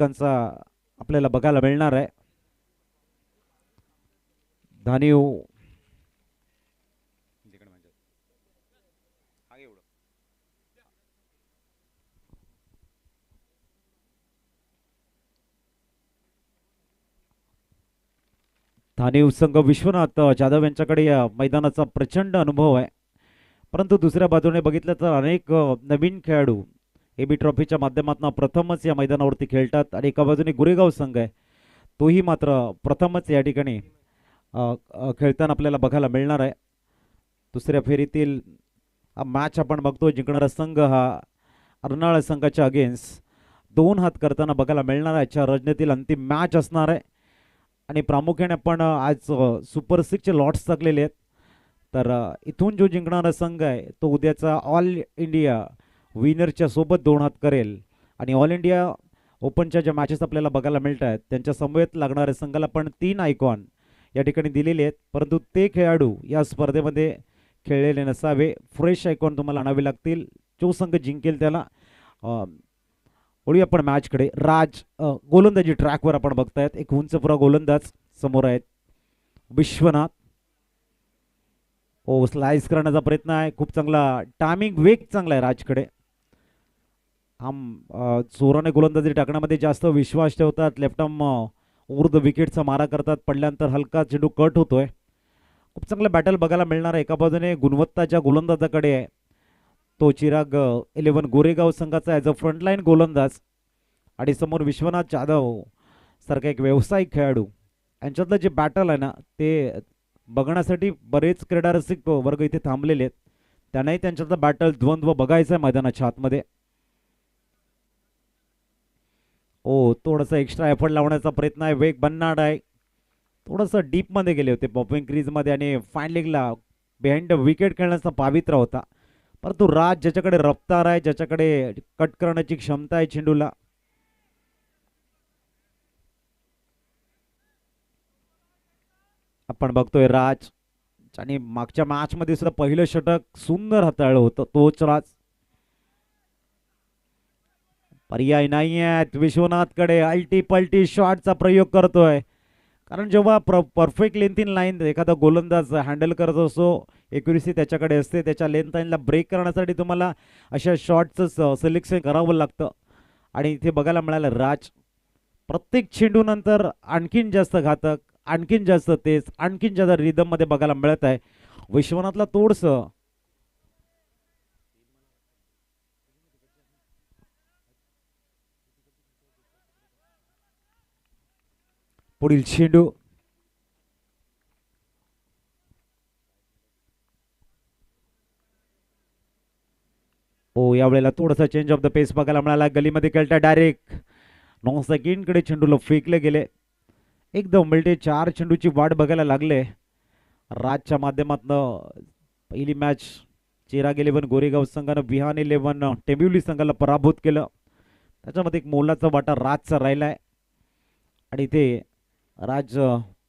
षटकांचा आपल्याला बघायला मिळणार आहे. धानीव धानीव संघ विश्वनाथ जाधव यांच्याकडे या मैदानाचा प्रचंड अनुभव आहे. परंतु दुसऱ्या बाजूने बघितलं तर अनेक नवीन खेळाडू एबी ट्रॉफीच्या माध्यमातून प्रथमच या मैदानावरती खेळतात आणि एका बाजूने गुरेगाव संघ आहे, तोही मात्र प्रथमच या ठिकाणी खेळताना आपल्याला बघायला मिळणार आहे. दुसऱ्या फेरीतील मॅच आपण बघतो, जिंकणारा संघ हा अर्नाळ संघाच्या अगेन्स्ट 2 हात करताना बघायला मिळणार आहे. आजच्या रजनीतील अंतिम मॅच असणार आहे आणि प्रामुख्याने आपण आज सुपर 6चे लॉट्स टाकलेले आहेत. तर इथून जो जिंकणारा संघ आहे तो उद्याचा ऑल इंडिया विनरच्या सोबत 2 हात करेल आणि ऑल इंडिया ओपनच्या ज्या मॅचेस आपल्याला बघायला मिळत आहेत त्यांच्या समवेत लागणाऱ्या संघाला पण 3 आयकॉन या ठिकाणी दिलेले आहेत, परंतु ते खेळाडू या स्पर्धेमध्ये खेळलेले नसावे. फ्रेश आयकॉन तुम्हाला आणावे लागतील. जो संघ जिंकेल त्याला वळूया आपण मॅचकडे. राज गोलंदाजी ट्रॅकवर आपण बघतायत. एक उंचपुरा गोलंदाज समोर आहेत. विश्वनाथ स्लाइस करण्याचा प्रयत्न आहे. खूप चांगला टायमिंग, वेग चांगला आहे राजकडे. चोराने गोलंदाजी टाकण्यामध्ये जास्त विश्वास ठेवतात. लेफ्ट आर्म ऊर्ध विकेटचा मारा करतात. पडल्यानंतर हलका चेंडू कट होतोय. खूप चांगलं बॅटल बघायला मिळणार आहे. एका बाजूने गुणवत्ताच्या गोलंदाजाकडे आहे तो चिराग 11 गोरेगाव संघाचा ॲज अ फ्रंटलाईन गोलंदाज आणि समोर विश्वनाथ जाधव सारखा एक व्यावसायिक खेळाडू. यांच्यातलं जे बॅटल आहे ना ते बघण्यासाठी बरेच क्रीडारसिक वर्ग इथे थांबलेले आहेत. त्यांनाही त्यांच्यातलं बॅटल द्वंद्व बघायचं आहे मैदानाच्या आतमध्ये. थोडासा एक्स्ट्रा एफर्ट लावण्याचा प्रयत्न आहे. वेग बनणार आहे. थोडंसं डीपमध्ये गेले होते पॉपिंग क्रीजमध्ये आणि फाईन लेगला बिहाइंड द विकेट खेळण्याचा पावित्र्य होता. परंतु राज ज्याच्याकडे रफ्तार आहे, ज्याच्याकडे कट करण्याची क्षमता आहे चेंडूला, आपण बघतोय राज आणि मागच्या मॅच मध्ये सुद्धा पहिलं षटक सुंदर हाताळलं होतं. तोच राज. पर्याय नाही आहेत विश्वनाथकडे. अल्टी पल्टी शॉटचा प्रयोग करतोय. कारण जेव्हा परफेक्ट लेंथ इन लाईन एखादा गोलंदाज हँडल करत असतो, एक्युरेसी त्याच्याकडे असते. त्याच्या लेंथ लाईनला ब्रेक करण्यासाठी तुम्हाला अशा शॉटचं सिलेक्शन करावं लागतं आणि इथे बघायला मिळालं राज प्रत्येक चेंडूनंतर आणखीन जास्त घातक, आणखीन जास्त तेज, आणखीन जास्त रिदममध्ये बघायला मिळत आहे. विश्वनाथला थोडंसं पुढील चेंडू यावेळेला थोडासा चेंज ऑफ द पेस बघायला मिळाला. गलीमध्ये खेळता डायरेक्ट 9 सेकंडकडे चेंडूला फेकले गेले. एकदम मिळते 4 चेंडूची वाट बघायला लागले. राजच्या माध्यमातून पहिली मॅच चिराग 11 गोरेगाव संघानं विहान 11 टेंबिवली संघाला पराभूत केलं. त्याच्यामध्ये एक मोलाचा वाटा राजचा राहिलाय आणि इथे राज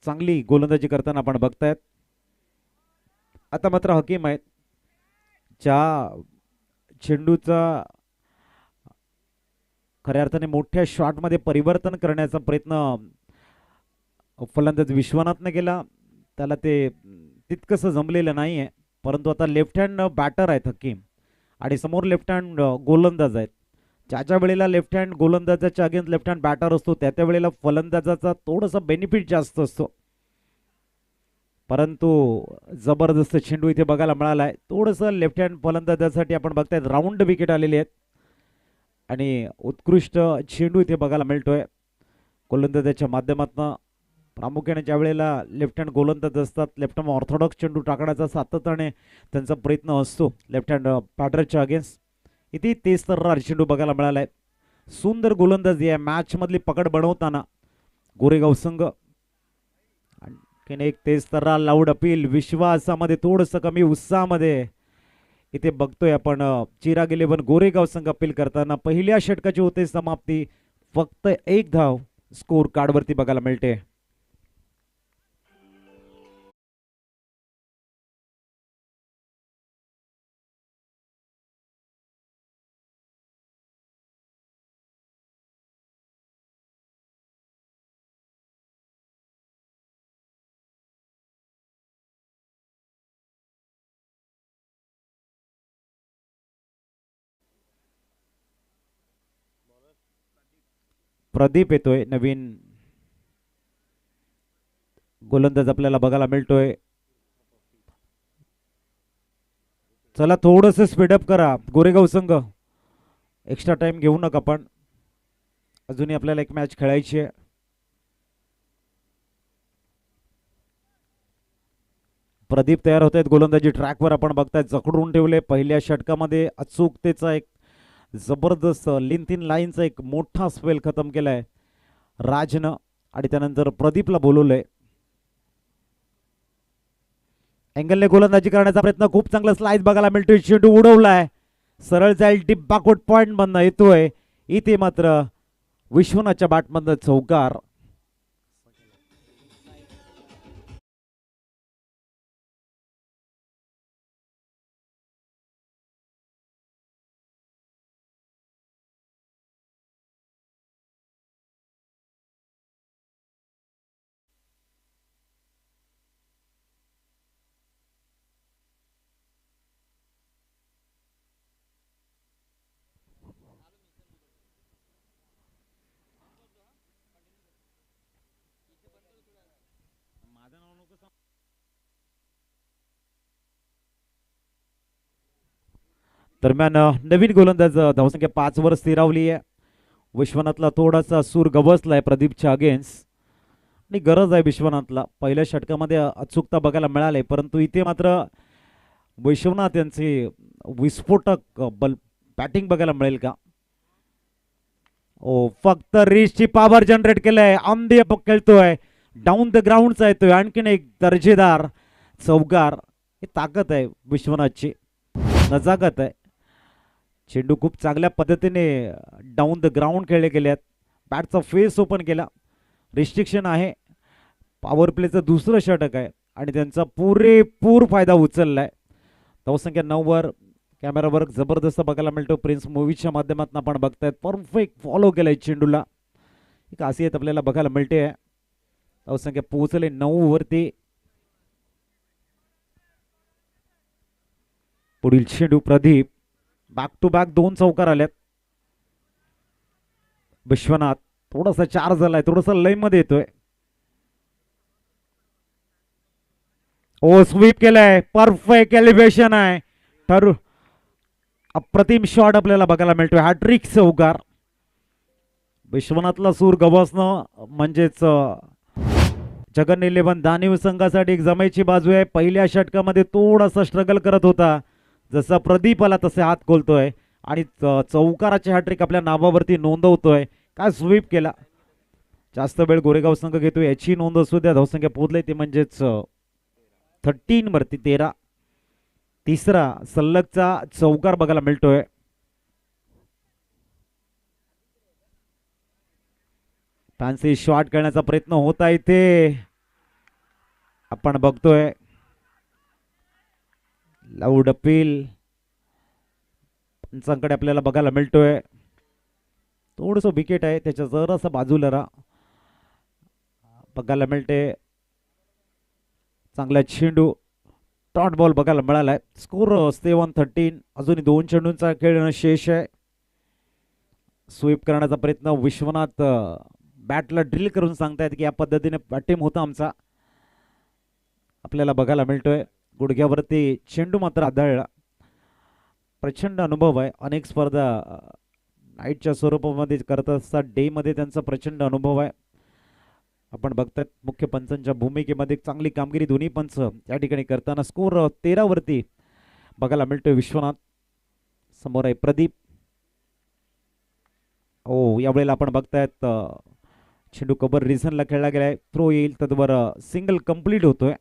चांगली गोलंदाजी करताना आपण बघतायत. आता मात्र हकीम आहेत. ज्या चेंडूचा खऱ्या अर्थाने मोठ्या शॉटमध्ये परिवर्तन करण्याचा प्रयत्न फलंदाज विश्वनाथने केला, त्याला ते तितकंसं जमलेलं नाही आहे. परंतु आता लेफ्ट हँड बॅटर आहेत हकीम आणि समोर लेफ्ट हँड गोलंदाज आहेत. ज्याच्या वेळेला लेफ्ट हँड गोलंदाजाच्या अगेन्स्ट लेफ्ट हँड बॅटर असतो त्या वेळेला फलंदाजाचा थोडासा बेनिफिट जास्त असतो. परंतु जबरदस्त चेंडू इथे बघायला मिळाला आहे. थोडंसं लेफ्ट हँड फलंदाजासाठी आपण बघताय राऊंड विकेट आलेली आहेत आणि उत्कृष्ट चेंडू इथे बघायला मिळतोय गोलंदाजाच्या माध्यमातून. प्रामुख्याने ज्या वेळेला लेफ्ट हँड गोलंदाज असतात, लेफ्ट हँड ऑर्थोडॉक्स चेंडू टाकण्याचा सातत्याने त्यांचा प्रयत्न असतो लेफ्ट हँड बॅटरच्या अगेन्स्ट. इथे तेच तर चेंडू बघायला मिळाला आहे. सुंदर गोलंदाजी आहे मॅच मधली पकड बनवताना गोरेगाव संघ. आणखीन एक तेज तर्रा लाऊड अपील. विश्वासामध्ये थोडंसं कमी उत्साहामध्ये इथे बघतोय आपण चिराग 11 गोरेगाव संघ अपील करताना. पहिल्या षटकाची होते समाप्ती. फक्त 1 धाव स्कोर कार्डवरती बघायला मिळते. प्रदीप येतोय, नवीन गोलंदाज आपल्याला बघायला मिळतोय. चला थोडंसं स्पीडअप करा गोरेगाव संघ, एक्स्ट्रा टाइम घेऊ नका. पण अजूनही आपल्याला एक मॅच खेळायची आहे. प्रदीप तयार होत आहेत गोलंदाजी ट्रॅकवर, आपण बघताय जखडून ठेवले. पहिल्या षटकामध्ये अचूकतेचा एक जबरदस्त तीन लाईनचा एक मोठा स्पेल खतम केलाय राजनं, आणि त्यानंतर प्रदीपला बोलवलंय. अँगलने गोलंदाजी करण्याचा प्रयत्न, खूप चांगला स्लाइस बघायला मिळतोय. चेंडू उडवलाय, सरळ जाईल डीप बॅकवर्ड पॉइंट मधनं येतोय. इथे मात्र विश्वनाथच्या बॅटमधनं चौकार. दरम्यान नवीन गोलंदाज धावसंख्या 5 वर स्थिरावली आहे. विश्वनाथला थोडासा सूर गवसलाय प्रदीपच्या अगेन्स्ट, आणि गरज आहे विश्वनाथला. पहिल्या षटकामध्ये अचूकता बघायला मिळाली, परंतु इथे मात्र विश्वनाथ यांची विस्फोटक बॅटिंग बघायला मिळेल का? ओ, फक्त रिचची पॉवर जनरेट केलंय, ऑन द अप खेळतोय, डाऊन द ग्राउंडचा येतोय. आणखीन एक दर्जेदार चौकार. ही ताकद आहे विश्वनाथची, नजाकत आहे. चेंडू खूप चांगल्या पद्धतीने डाऊन द ग्राउंड खेळले गेले. बॅटचा फेस ओपन केला. रिस्ट्रिक्शन आहे, पॉवर प्लेचं दुसरं षटक आहे, आणि त्यांचा पुरेपूर फायदा उचललाय. धावसंख्या 9 वर. कॅमेरावर जबरदस्त बघायला मिळतो. प्रिन्स मूवीच्या माध्यमातून आपण बघतायत, परफेक्ट फॉलो केलाय चेंडूला. एक खासियत आपल्याला बघायला मिळते. धावसंख्या पोहोचले 9 वरती. पुढील चेंडू प्रदीप, बॅक टू बॅक 2 चौकार आल्यात. विश्वनाथ थोडासा चार झालाय, थोडासा लय मध्ये येतोय. ओ, स्वीप केलाय, परफेक्ट एलिव्हेशन आहे. ठरू अप्रतिम शॉट आपल्याला बघायला मिळतोय. हॅट्रिक चौकार. विश्वनाथला सूर गवसणं म्हणजेच जगन 11 दानीव संघासाठी एक जमायची बाजू आहे. पहिल्या षटकामध्ये थोडासा स्ट्रगल करत होता, जसा प्रदीप आला तसे हात खोलतोय, आणि चौकाराची हॅट्रिक आपल्या नावावरती नोंदवतोय. काय स्वीप केला. जास्त वेळ गोरेगाव संघ घेतोय याची नोंद असू द्या. धावसंख्या पोहोचले ते म्हणजेच 13 वरती 13. तिसरा सलगचा चौकार बघायला मिळतोय. फॅन्सी शॉट करण्याचा प्रयत्न होता इथे, आपण बघतोय. लाऊड अपील पंचांकडे आपल्याला बघायला मिळतोय. थोडस विकेट आहे, त्याच्या जरासा बाजूला बघायला मिळते. चांगला चेंडू, डॉट बॉल बघायला मिळालाय. स्कोर 7-13. अजूनही 2 चेंडूंचा खेळ शेष आहे. स्वीप करण्याचा प्रयत्न. विश्वनाथ बॅटला ड्रिल करून सांगतायत की या पद्धतीने बॅटिंग होता आमचा, आपल्याला बघायला मिळतोय. गुडघ्यावरती चेंडू मात्र आदळला. प्रचंड अनुभव आहे. अनेक स्पर्धा नाईटच्या स्वरूपामध्ये करत असतात, डे मध्ये त्यांचा प्रचंड अनुभव आहे. आपण बघतात मुख्य पंचांच्या भूमिकेमध्ये चांगली कामगिरी दोन्ही पंच या ठिकाणी करताना. स्कोर 13 वरती बघायला मिळतोय. विश्वनाथ समोर आहे प्रदीप. ओ, यावेळेला आपण बघतायत चेंडू कबर रिझनला खेळला गेलाय. थ्रो येईल, तद्वर सिंगल कंप्लीट होतोय.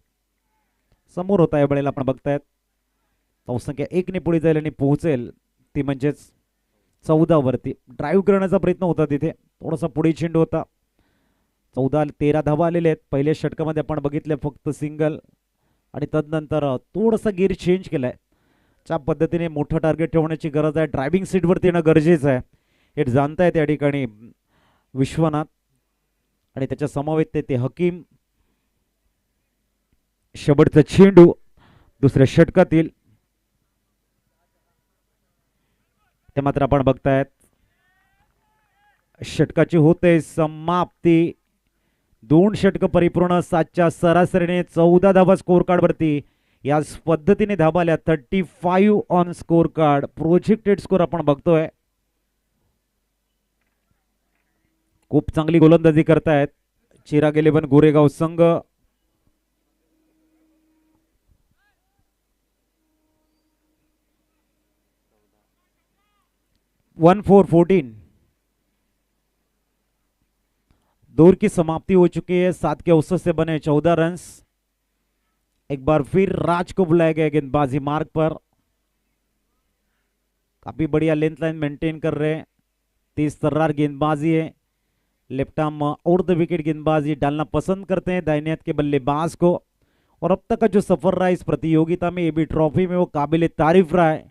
समोर होता यावेळेला आपण बघतायत. धावसंख्या 1 ने पुढे जाईल आणि पोहोचेल ती म्हणजेच 14 वरती. ड्राईव्ह करण्याचा प्रयत्न होता तिथे, थोडासा पुढे चेंडू होता. 14-13 धावा आलेले आहेत. पहिल्या षटकामध्ये आपण बघितले फक्त सिंगल, आणि तदनंतर थोडासा गिअर चेंज केलाय. ज्या पद्धतीने मोठं टार्गेट ठेवण्याची गरज आहे, ड्रायव्हिंग सीटवरती येणं गरजेचं आहे, हे जाणतायत या ठिकाणी विश्वनाथ. आणि त्याच्या समवेत ते हकीम. शेवटचा चेंडू दुसऱ्या षटकातील, ते मात्र आपण बघतायत षटकाची होते समाप्ती. 2 षटक परिपूर्ण, 7च्या सरासरीने 14 धावा स्कोर कार्ड वरती. याच पद्धतीने धावा आल्या 35 on score card. Projected score आपण बघतोय. खूप चांगली गोलंदाजी करतायत चिराग 11 गोरेगाव संघ. वन 4-14 दौर की समाप्ति हो चुकी है. 7 के औसत से बने 14 रन्स. एक बार फिर राज को बुलाया गया गेंदबाजी मार्ग पर. काफी बढ़िया लेंथ लाइन मेंटेन कर रहे हैं. तेज तर्रार गेंदबाजी है. लेफ्ट आर्म और द विकेट गेंदबाजी डालना पसंद करते हैं दाहिने हाथ के बल्लेबाज को. और अब तक का जो सफर रहा है इस प्रतियोगिता में एबी ट्रॉफी में वो काबिल तारीफ रहा है.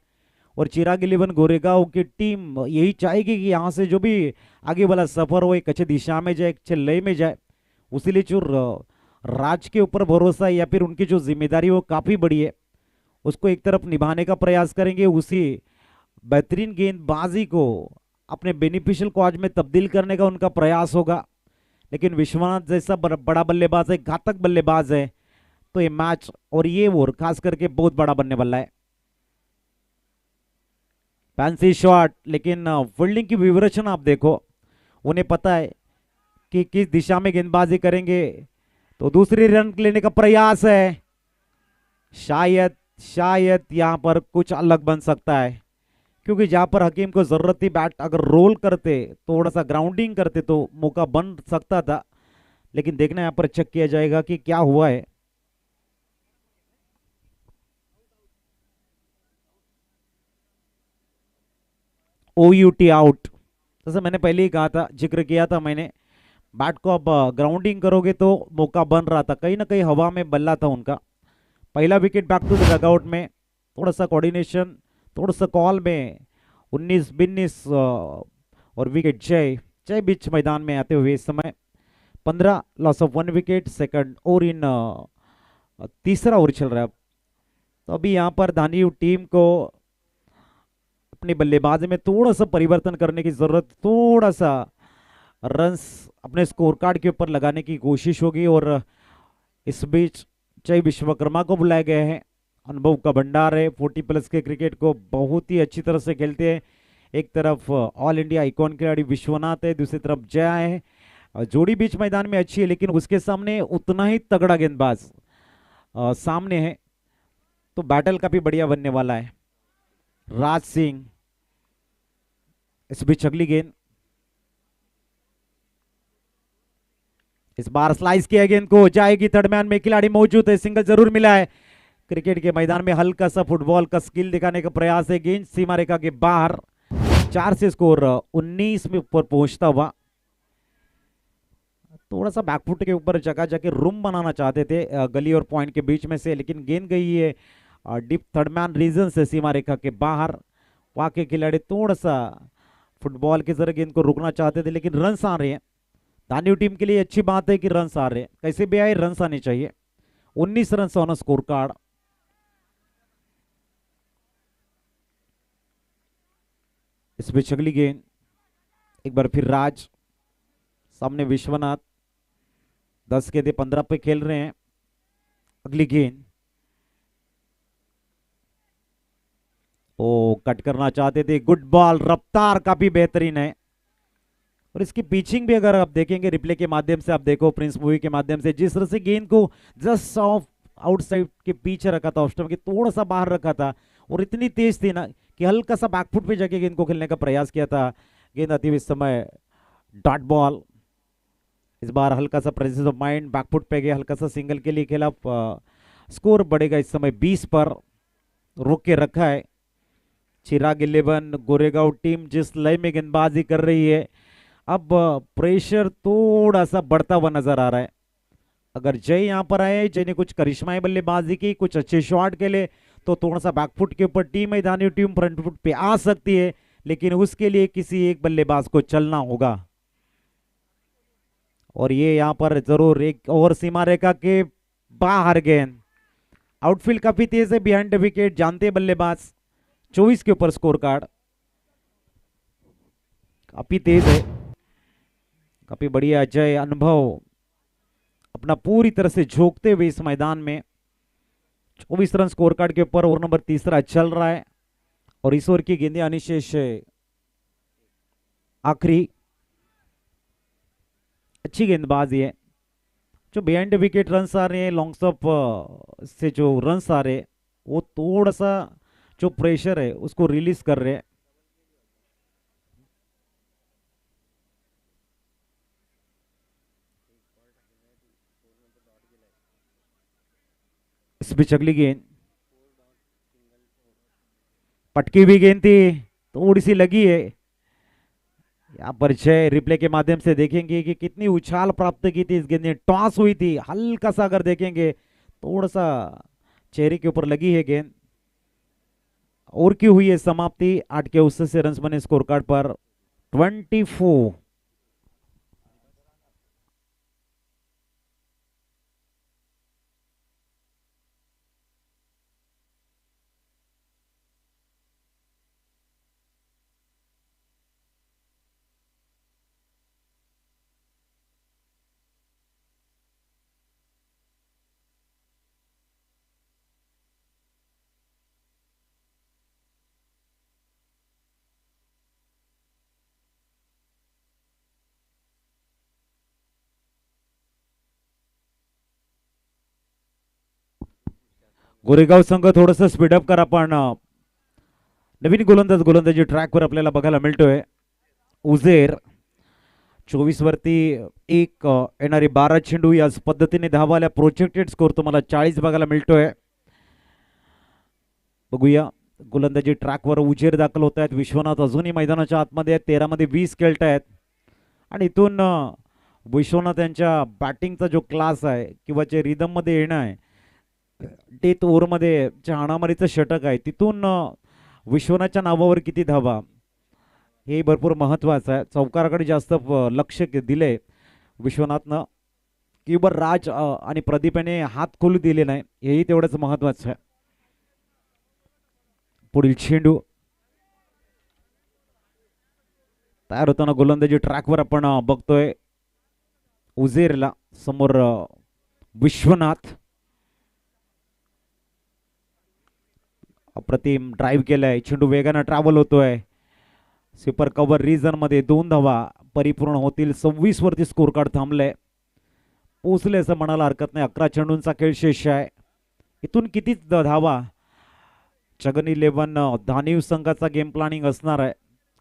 और चिराग 11 गोरेगांव की टीम यही चाहेगी कि यहाँ से जो भी आगे वाला सफर हो एक अच्छे दिशा में जाए, एक अच्छे लय में जाए. उसीलिए जो राज के ऊपर भरोसा है या फिर उनकी जो जिम्मेदारी वो काफी बड़ी है उसको एक तरफ निभाने का प्रयास करेंगे. उसी बेहतरीन गेंदबाजी को अपने बेनिफिशियल कॉज में तब्दील करने का उनका प्रयास होगा. लेकिन विश्वनाथ जैसा बड़ा बल्लेबाज है, घातक बल्लेबाज है, तो ये मैच और ये ओवर खास करके बहुत बड़ा बनने वाला है. फैंसी शॉट, लेकिन फील्डिंग की विवरेचन आप देखो. उन्हें पता है कि किस दिशा में गेंदबाजी करेंगे. तो दूसरी रन लेने का प्रयास है. शायद शायद यहां पर कुछ अलग बन सकता है, क्योंकि जहां पर हकीम को जरूरत थी बैट अगर रोल करते, थोड़ा सा ग्राउंडिंग करते तो मौका बन सकता था. लेकिन देखना यहां पर चेक किया जाएगा कि क्या हुआ है. OUT out. जैसे मैंने पहले ही कहा था, जिक्र किया था मैंने, बैट को अब ग्राउंडिंग करोगे तो मौका बन रहा था. कहीं ना कहीं हवा में बल्ला था उनका. पहला wicket back to the dugout में. थोड़ा सा कोऑर्डिनेशन, थोड़ा सा कॉल में 19-22 और विकेट जय जय बीच मैदान में आते हुए इस समय 15 लॉस ऑफ 1 विकेट. सेकंड और इन तीसरा ओवर चल रहा है. तो अभी यहाँ पर धानी टीम को अपनी बल्लेबाजी में थोड़ा सा परिवर्तन करने की जरूरत, थोड़ा सा रन्स अपने स्कोर कार्ड के ऊपर लगाने की कोशिश होगी. और इस बीच जय विश्वकर्मा को बुलाए गए हैं. अनुभव का भंडार है. 40+ के क्रिकेट को बहुत ही अच्छी तरह से खेलते हैं. एक तरफ ऑल इंडिया आइकॉन खिलाड़ी विश्वनाथ है, दूसरी तरफ जया है. जोड़ी बीच मैदान में अच्छी है, लेकिन उसके सामने उतना ही तगड़ा गेंदबाज सामने है. तो बैटल काफी बढ़िया बनने वाला है. राज सिंह, इस बीच अगली गेंद. इस बार स्लाइस किया गेंद को, जाएगी थर्ड मैन में. खिलाड़ी मौजूद है, सिंगल जरूर मिला है. क्रिकेट के मैदान में हल्का सा फुटबॉल का स्किल दिखाने का प्रयास है. गेंद सीमा रेखा के बाहर. 4 से स्कोर 19 में ऊपर पहुंचता हुआ. थोड़ा सा बैकफुट के ऊपर जगह जाके रूम बनाना चाहते थे गली और पॉइंट के बीच में से, लेकिन गेंद गई है डीप थर्ड मैन रीजन से सीमा रेखा के बाहर. वहां के खिलाड़ी थोड़ा सा फुटबॉल की तरह गेंद को रुकना चाहते थे, लेकिन रन आ रहे हैं. दानियों टीम के लिए अच्छी बात है कि रन आ रहे हैं. कैसे भी आए रन आने चाहिए. 19 रन ऑन स्कोर कार्ड. इस बीच अगली गेंद. एक बार फिर राज, सामने विश्वनाथ. 10 के दे 15 पे खेल रहे हैं. अगली गेंद. ओ कट करना चाहते थे. Good ball. रफ्तार काफी बेहतरीन है. और इसकी पिचिंग भी अगर आप देखेंगे रिप्ले के माध्यम से, आप देखो प्रिंस मूवी के माध्यम से, जिस तरह से गेंद को जस्ट ऑफ आउटसाइड के पीछे रखा था, ऑफ स्टंप के थोड़ा सा बाहर रखा था, और इतनी तेज थी ना कि हल्का सा बैकफुट पे जाके गेंद को खेलने का प्रयास किया था. गेंद आती हुई इस समय डॉट बॉल. इस बार हल्का सा प्रेजेंस ऑफ माइंड, बैकफुट पे गया, हल्का सा सिंगल के लिए खेला. स्कोर बढ़ेगा इस समय 20 पर. रोक के रखा है. चिराग 11 गोरेगांव टीम जिस लय में गेंदबाजी कर रही है, अब प्रेशर थोड़ा सा बढ़ता हुआ नजर आ रहा है. अगर जय यहां पर आए, जय ने कुछ करिश्माई बल्लेबाजी की, कुछ अच्छे शॉट खेले, तो थोड़ा सा बैकफुट के ऊपर टीम मैदानी टीम फ्रंट फुट पे आ सकती है. लेकिन उसके लिए किसी एक बल्लेबाज को चलना होगा. और ये यहां पर जरूर एक ओवर सीमा रेखा के बाहर गेंद. आउटफील्ड काफी तेज है, बिहाइंड द विकेट जानते हैं बल्लेबाज. 24 के ऊपर स्कोर कार्ड काफी तेज है. काफी बढ़िया अजय अनुभव अपना पूरी तरह से झोंकते हुए इस मैदान में 24 रन स्कोर कार्ड के ऊपर ओवर नंबर तीसरा चल रहा है और इस ओवर की गेंदें अनिशेष आखिरी अच्छी गेंदबाजी है। जो बिहाइंड विकेट रन आ रहे हैं लॉन्ग स्टॉप से जो रन आ रहे हैं वो थोड़ा सा जो प्रेशर है उसको रिलीज कर रहे हैं। इस पिच अगली गेंद पटकी हुई गेंद थी थोड़ी सी लगी है। यहाँ पर जय रिप्ले के माध्यम से देखेंगे कि कितनी उछाल प्राप्त की थी इस गेंद ने, टॉस हुई थी हल्का सा, अगर देखेंगे थोड़ा सा चेहरे के ऊपर लगी है गेंद और की हुई है समाप्ति। 8 के 89 रन बने स्कोर कार्ड पर 24। गोरेगाव संघ थोडस स्पीडअप करा, पण नवीन गोलंदाजी ट्रॅकवर आपल्याला बघायला मिळतोय उजेर 24 वरती एक येणारी 12 चेंडू याच पद्धतीने धावाल्या प्रोजेक्टेड स्कोर तुम्हाला 40 बघायला मिळतोय। बघूया गोलंदाजी ट्रॅकवर उजेर दाखल होत आहेत। विश्वनाथ अजूनही मैदानाच्या आतमध्ये आहेत, 13 मध्ये 20 खेळत आहेत आणि इथून विश्वनाथ यांच्या बॅटिंगचा जो क्लास आहे किंवा जे रिदम मध्ये येणं आहे डेथ ओव्हरमध्ये जे हाणामारीचं षटक आहे तिथून विश्वनाथच्या नावावर किती धावा हे भरपूर महत्वाचं आहे। चौकाराकडे जास्त लक्ष दिले विश्वनाथनं किंवा राज आणि प्रदीप याने हात खोलू दिले नाही, हेही तेवढंच महत्वाचं आहे। पुढील चेंडू तयार होताना गोलंदाजी ट्रॅकवर आपण बघतोय उजेरला, समोर विश्वनाथ अप्रतिम ड्राईव्ह केलाय, चेंडू वेगानं ट्रॅव्हल होतोय, स्वीपर कव्हर रिजन मध्ये 2 धावा परिपूर्ण होतील। 26 वरती स्कोर कार्ड थांबले, पोचले असं म्हणायला हरकत नाही। 11 चेंडूंचा खेळ शेष आहे, इथून किती धावा जगन 11 धानीव संघाचा गेम प्लॅनिंग असणार आहे,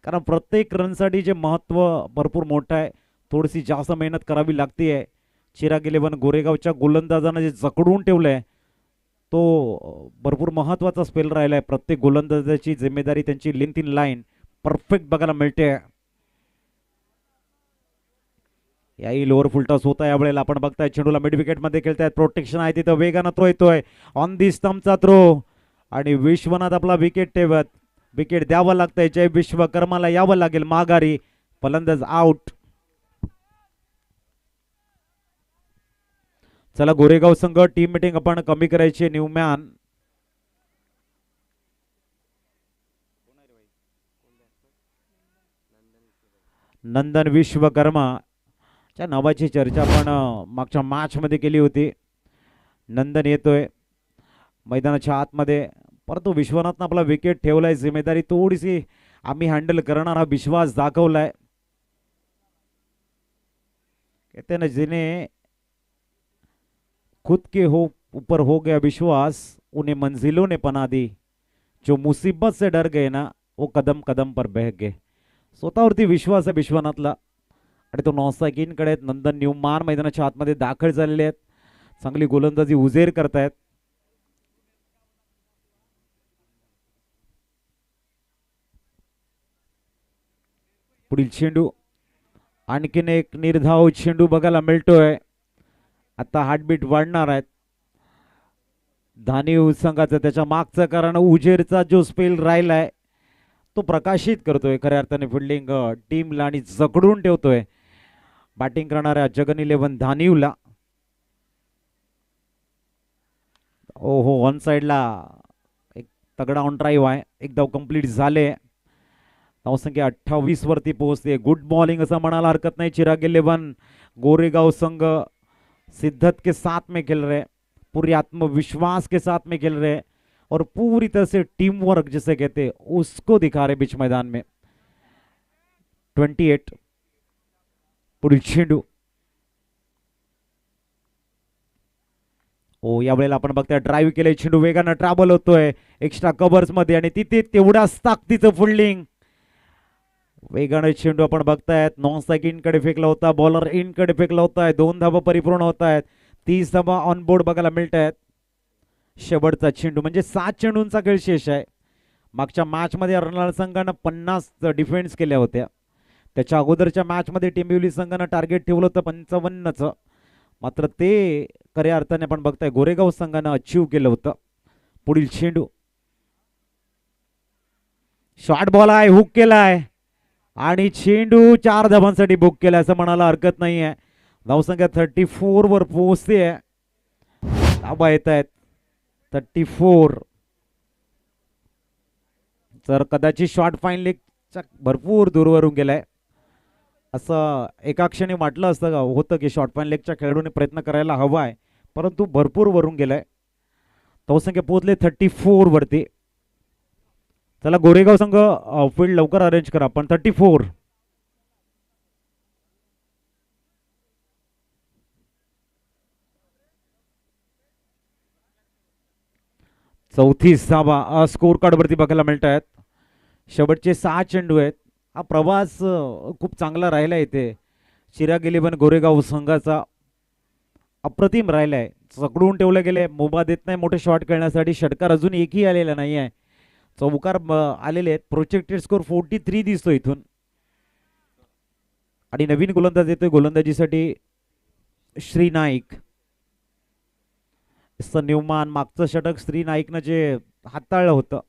कारण प्रत्येक रनसाठी जे महत्व भरपूर मोठं आहे, थोडीशी जास्त मेहनत करावी लागते। चिराग 11 गोरेगावच्या गोलंदाजांना जे जकडून ठेवलंय तो भरपूर महत्वाचा स्पेल राहिलाय। प्रत्येक गोलंदाजाची जिम्मेदारी त्यांची लेंथ इन लाईन परफेक्ट बघायला मिळते। याही लोअर फुल टॉस होता यावेळेला आपण बघताय चेंडूला मिड विकेट मध्ये खेळतायत, प्रोटेक्शन आहे तिथं, वेगानं थ्रो येतोय, ऑन दी स्टंपचा थ्रो आणि विश्वनाथ आपला विकेट ठेवत विकेट द्यावं लागतंय। जय विश्वकर्माला यावं लागेल माघारी, फलंदाज आउट। चला गोरेगाव संघ टीम मीटिंग आपण कमी करायची, न्यूमॅन नंदन विश्वकर्मा च्या नावाची चर्चा आपण मागच्या मॅच मध्ये केली होती। नंदन येतोय मैदानाच्या आतमध्ये, परंतु विश्वनाथनं आपला विकेट ठेवलाय, जिम्मेदारी थोडीशी आम्ही हँडल करणार हा विश्वास दाखवलाय। कहते ना जिन्हें खुद के ऊपर हो गया विश्वास उन्हें मंजिलों ने पना दी, जो मुसीबत से डर गए ना वो कदम कदम पर बह गए। स्वतःवरती विश्वास आहे विश्वनाथला आणि तो नॉस्टॅकिन कडे नंदन न्यूमॅन मैदानाच्या आतमध्ये दाखल झालेले आहेत, चांगली गोलंदाजी उजेर करतायत। पुढील चेंडू आणखीन एक निर्धाव चेंडू बघायला मिळतोय, आता हार्टबीट वाढणार आहेत धानीव संघाचं। त्याच्या मागचं कारण उजेरचा जो स्पेल राहिलाय तो प्रकाशित करतोय खऱ्या अर्थाने फिल्डिंग टीमला आणि जकडून ठेवतोय बॅटिंग करणाऱ्या जगन 11 धानीवला। ओहो ऑन साइडला एक तगडा ऑन ड्राईव्ह आहे, एक धाव कंप्लीट झाले। धावसंख्या 28 वरती पोहोचते. गुड बॉलिंग असं म्हणायला हरकत नाही. चिराग 11 गोरेगांव संघ शिद्दत के साथ में खेल रहे, पूरी आत्मविश्वास के साथ में खेल रहे और पूरी तरह से टीम वर्क जिसे कहते हैं उसको दिखा रहे बीच मैदान में. 28 पुढील चेंडू. ओ यावेळेला आपण बघताय ड्राईव्ह केले, चेंडू वेगानं ट्रॅव्हल होतोय एक्स्ट्रा कव्हर्स मध्ये आणि तिथे तेवढाच ताकदीचं फिल्डिंग. वेगाने चेंडू आपण बघतायत. नॉन स्ट्राइक इन कडे फेकला होता, बॉलर इन कडे फेकला होता. 2 धावा परिपूर्ण होत आहेत. 30 धावा ऑन बोर्ड बघायला मिळत आहेत. शेवटचा चेंडू म्हणजे 7 चेंडूंचा खेळ शेष आहे. मागच्या मॅच मध्ये अर्नाळा संघानं 50 डिफेन्स केल्या होत्या. त्याच्या अगोदरच्या मॅच मध्ये टिंबिवली संघानं टार्गेट ठेवलं होतं 55चं, मात्र ते खऱ्या अर्थाने आपण बघताय गोरेगाव संघानं अचीव केलं होतं. पुढील चेंडू. शॉर्ट बॉल आहे, हुक केलाय आणि चेंडू 4 धावांसाठी बुक केला असं म्हणायला हरकत नाहीये. धावसंख्या 34 वर पोहोचते. धावा येत आहेत 34. तर कदाचित शॉर्ट फाईन लेगच्या भरपूर दूरवरून गेलाय असं एका क्षणी वाटलं असतं का होतं की शॉर्ट फाईन लेगच्या खेळाडूने प्रयत्न करायला हवा आहे, परंतु भरपूर वरून गेलाय. धावसंख्या पोहोचले 34 वरती. चला गोरेगाव संघ फील्ड लवकर अरेंज करा. पण 34. चौथी धावा स्कोर कार्ड वरती बघायला मिळत आहेत. शेवटचे 6 चेंडू आहेत. हा प्रवास खूप चांगला राहिला इथे. चिराग 11 गोरेगाव संघाचा अप्रतिम राहिलाय. चकडून ठेवले गेले, मुभा देत नाही मोठे शॉट खेळण्यासाठी. षटकार अजून एकही आलेला नाही आहे. चौकार आलेले आहेत. प्रोजेक्टेड स्कोर 43 दिसतो इथून. आणि नवीन गोलंदाज येतोय गोलंदाजीसाठी श्री नाईक. न्यूमान मागचं षटक श्री नाईकनं जे हाताळलं होतं,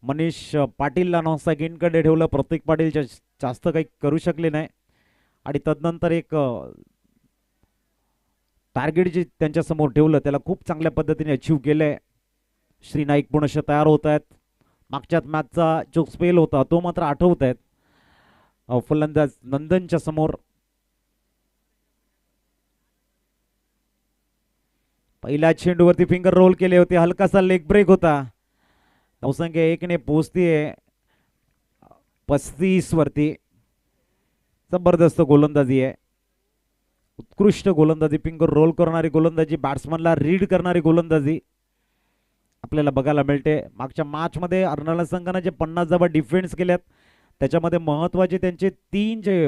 मनीष पाटीलला नॉन स्ट्राइकिंगकडे ठेवलं. प्रतीक पाटील जास्त काही करू शकले नाही आणि तदनंतर एक टार्गेट जे त्यांच्या समोर ठेवलं त्याला खूप चांगल्या पद्धतीने अचीव केलंय. श्री नाईक पुनश्च तयार होत आहेत. मागच्याच मॅचचा जो स्पेल होता तो मात्र आठवत आहेत. फलंदाज नंदनच्या समोर. पहिल्या चेंडूवरती फिंगर रोल केले होते, हलकासा लेग ब्रेक होता. धावसंख्या 1 ने पोहोचतीये 35 वरती. जबरदस्त गोलंदाजी आहे, उत्कृष्ट गोलंदाजी, फिंगर रोल करणारी गोलंदाजी, बॅट्समनला रीड करणारी गोलंदाजी आपल्याला बघायला मिळते. मागच्या मॅच मध्ये अर्नाळा संघानं जे 50 धावा डिफेन्स केल्यात त्याच्यामध्ये महत्वाचे त्यांचे 3 जे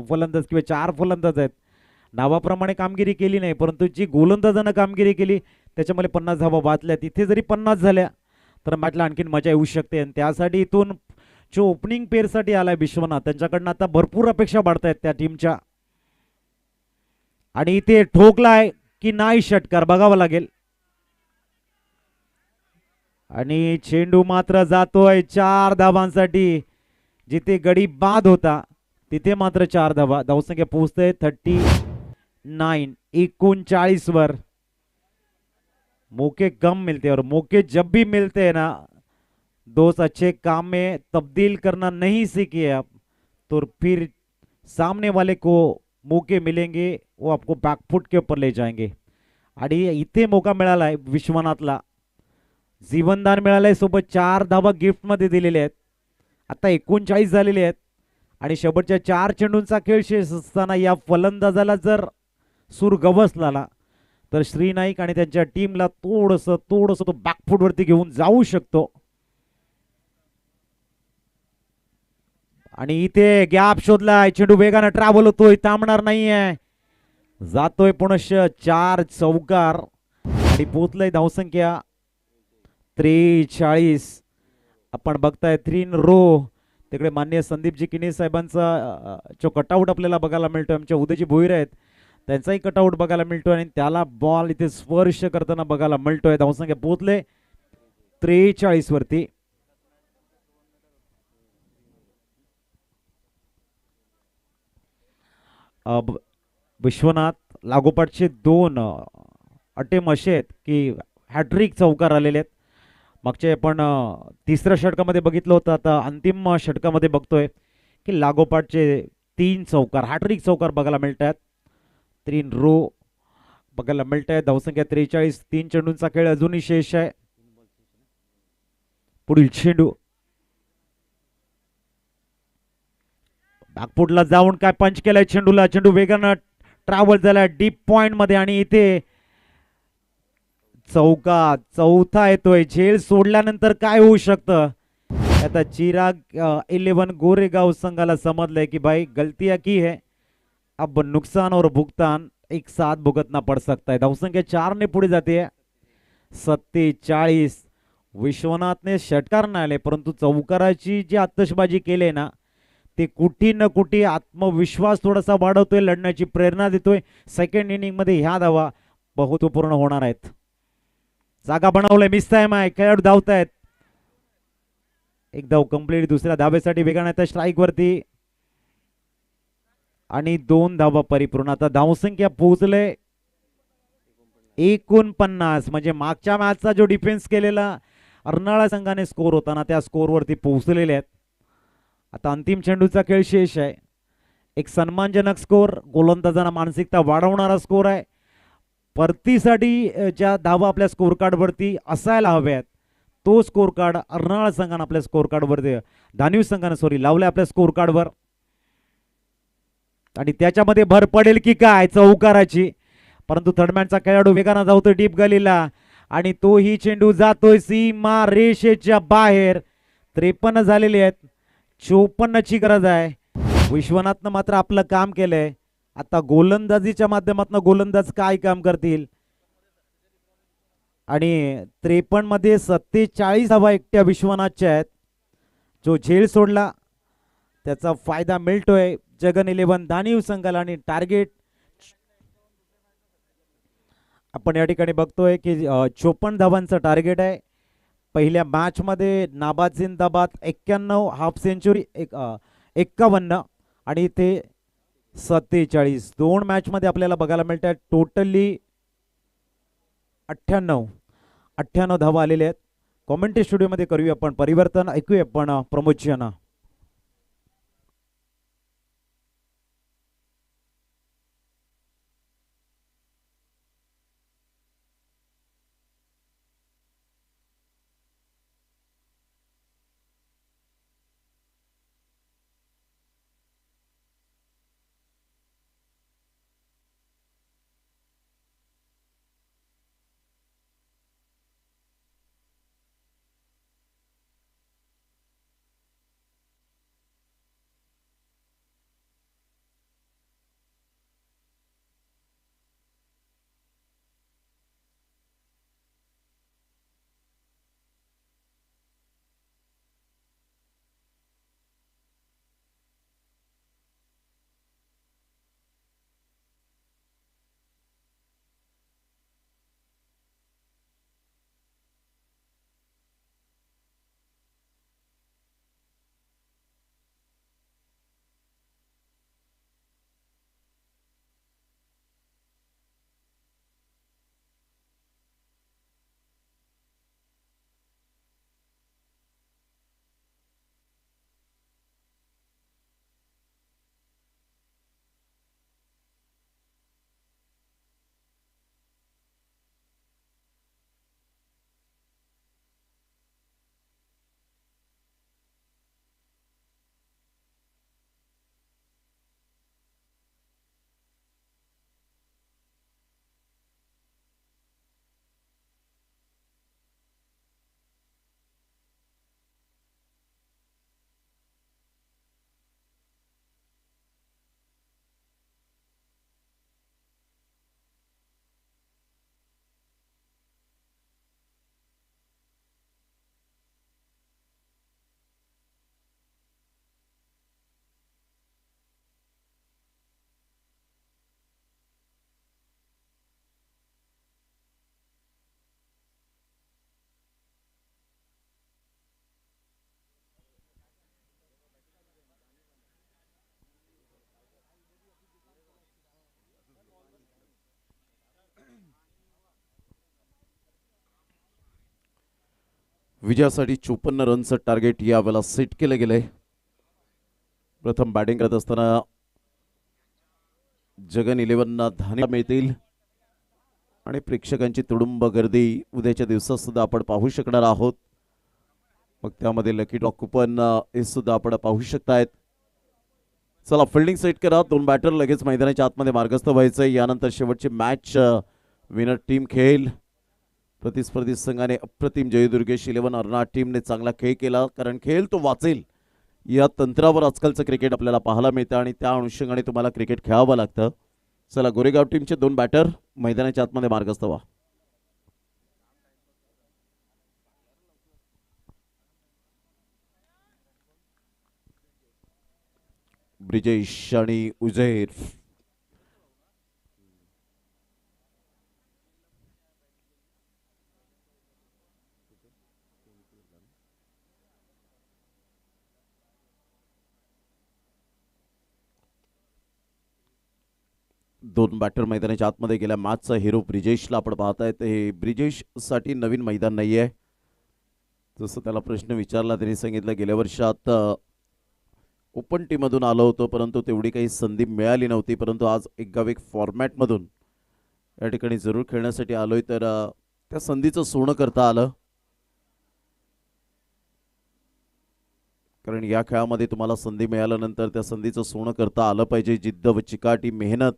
फलंदाज किंवा 4 फलंदाज आहेत. नावाप्रमाणे कामगिरी केली नाही, परंतु जी गोलंदाजानं कामगिरी केली त्याच्यामध्ये 50 धावा वाचल्या. तिथे जरी 50 झाल्या तर मॅचला आणखीन मजा येऊ शकते. आणि त्यासाठी इथून जो ओपनिंग पेअरसाठी आलाय विश्वनाथ, त्यांच्याकडनं आता भरपूर अपेक्षा वाढतायत त्या टीमच्या. आणि इथे ठोकलाय की नाही षटकार बघावा लागेल. आणि चेंडू मात्र जातोय 4 धावांसाठी. जिथे गडी बाद होता तिथे मात्र 4 धावा. धावसंख्या पोहोचते 39 39 वर. मौके कम मिलते और मौके जब भी मिलते हैं ना दोस्त अच्छे काम में तब्दील करना नहीं सीखे आप तो फिर सामने वाले को मौके मिलेंगे वो आपको बैकफुट के ऊपर ले जाएंगे. आणि इथे मौका मिळालाय विश्वनाथला, जीवनदान मिळालंय, सोबत 4 धावा गिफ्ट मध्ये दिलेले आहेत. आता 39 झालेले आहेत आणि शेवटच्या 4 चेंडूंचा खेळ शेष असताना या फलंदाजाला जर सूर गवसला तर श्री नाईक आणि त्यांच्या टीमला थोडस तो बॅकफुट वरती घेऊन जाऊ शकतो. आणि इथे गॅप शोधलाय, चेंडू वेगाने ट्रॅव्हल होतोय, थांबणार नाहीये, जातोय पुनश्च 4 चौकार आणि पोहोचलंय धावसंख्या 43. आपण बघताय 3 इन रो. तिकडे माननीय संदीपजी किने साहेबांचा जो कटआउट आपल्याला बघायला मिळतोय, आमच्या उदयजी भोईर आहेत त्यांचाही कटआउट बघायला मिळतोय आणि त्याला बॉल इथे स्पर्श करताना बघायला मिळतोय. धावसंख्या पोहोचले 43 वरती. विश्वनाथ लागोपाठचे 2 अटेम्प्ट असे आहेत की हॅट्रिक चौकार आलेले आहेत. मागच्या आपण तिसऱ्या षटकामध्ये बघितलं होतं, आता अंतिम षटकामध्ये बघतोय की लागोपाठचे 3 चौकार, हॅट्रिक चौकार बघायला मिळत आहेत. 3 रो बघायला मिळत आहे. धावसंख्या 43. 3 चेंडूंचा खेळ अजूनही शेष आहे. पुढील चेंडू बॅकफुटला जाऊन काय पंच केलाय चेंडूला. चेंडू वेगानं ट्रॅव्हल झाला डीप पॉइंट मध्ये आणि इथे चौथा येतोय. झेल सोडल्यानंतर काय होऊ शकतं. आता चिराग 11 गोरेगाव संघाला समजलंय की भाई गलतियां की है, अब नुकसान और भुगतान एक साथ भुगतना पड़ सकता है. धावसंख्या 4 ने पुढे जाते. 47. विश्वनाथने षटकार नाही आले, परंतु चौकाराची जी आतषबाजी केली ना, ते कुठे ना कुठे आत्मविश्वास थोडासा वाढवतोय, लढण्याची प्रेरणा देतोय. सेकंड इनिंग मध्ये ह्या धावा महत्वपूर्ण होणार आहेत. जागा बनवलंय, मिस टाइम आहे, खेळाडू धावतायत. एक धाव कंप्लीट. दुसऱ्या धावेसाठी वेगाने येतात स्ट्राईक वरती आणि 2 धावा परिपूर्ण. आता धावसंख्या पोहोचले 49. म्हणजे मागच्या मॅचचा जो डिफेन्स केलेला अर्नाळा संघाने स्कोर होता ना, त्या स्कोरवरती पोहोचलेले आहेत. आता अंतिम चेंडूचा खेळ शेष आहे. एक सन्मानजनक स्कोर, गोलंदाजांना मानसिकता वाढवणारा स्कोर आहे. परतीसाठी ज्या धावा आपल्या स्कोर कार्डवरती असायला हव्यात, तो स्कोर कार्ड अर्नाळा संघाने आपल्या स्कोर कार्डवरती, दानिव संघाने लावलाय आपल्या स्कोर कार्डवर. आणि त्याच्यामध्ये भर पडेल की काय चौकाराची. परंतु थर्डमॅनचा खेळाडू वेगानं धावतोय डीप गलीला आणि तोही चेंडू जातोय सीमा रेषेच्या बाहेर. 53 झालेले आहेत. 54ची गरज आहे. विश्वनाथनं मात्र आपलं काम केलंय. आता गोलंदाजीच्या माध्यमातून गोलंदाज काय काम करतील. आणि 53 मध्ये 47 धावा एकट्या विश्वनाथच्या आहेत. जो झेल सोडला त्याचा फायदा मिळतोय जगन 11 दानिव संघाला. आणि टार्गेट आपण या ठिकाणी बघतोय की 54 धावांचं टार्गेट आहे. पहिल्या मॅच मध्ये नाबाद जिंदाबाद 91, हाफ सेंचुरी 51 आणि ते 47. 2 मॅच मध्ये आपल्याला बघायला मिळत आहे. टोटली 98 धावा आलेले आहेत. कॉमेंट्री स्टुडिओमध्ये करूया आपण परिवर्तन, ऐकूया आपण प्रमोदजना. विजयासाठी 54 रनचं टार्गेट यावेळेला सेट केलं गेलंय. प्रथम बॅटिंग करत असताना जगन 11 धान्य मिळतील आणि प्रेक्षकांची तुडुंब गर्दी उद्याच्या दिवसात सुद्धा आपण पाहू शकणार आहोत. मग त्यामध्ये लकी ड्रॉ कुपन हे सुद्धा आपण पाहू शकतायत. चला फिल्डिंग सेट करा. 2 बॅटर लगेच मैदानाच्या आतमध्ये मार्गस्थ व्हायचंय. यानंतर शेवटची मॅच विनर टीम खेळेल. प्रतिस्पर्धी संघाने अप्रतिम जयदुर्गेश 11 अर्नाड टीमने चांगला खेळ केला, कारण खेळ तो वाचेल या तंत्रावर आजकालचं क्रिकेट आपल्याला पाहायला मिळतं आणि त्या अनुषंगाने तुम्हाला क्रिकेट खेळावं लागतं. चला गोरेगाव टीमचे 2 बॅटर मैदानाच्या आतमध्ये मार्गस्थ व्हा. ब्रिजेश आणि उजैर. दोन बॅटर मैदानाच्या आतमध्ये गेल्या. मॅचचा हिरो ब्रिजेशला आपण पाहताय. हे ब्रिजेशसाठी नवीन मैदान नाही आहे. जसं त्याला प्रश्न विचारला त्यांनी सांगितलं गेल्या वर्षात ओपन टीममधून आलो होतो, परंतु तेवढी काही संधी मिळाली नव्हती. परंतु आज एक गाव एक फॉर्मॅटमधून या ठिकाणी जरूर खेळण्यासाठी आलोय, तर त्या संधीचं सोनं करता आलं. कारण या खेळामध्ये तुम्हाला संधी मिळाल्यानंतर त्या संधीचं सोनं करता आलं पाहिजे. जिद्द व चिकाटी, मेहनत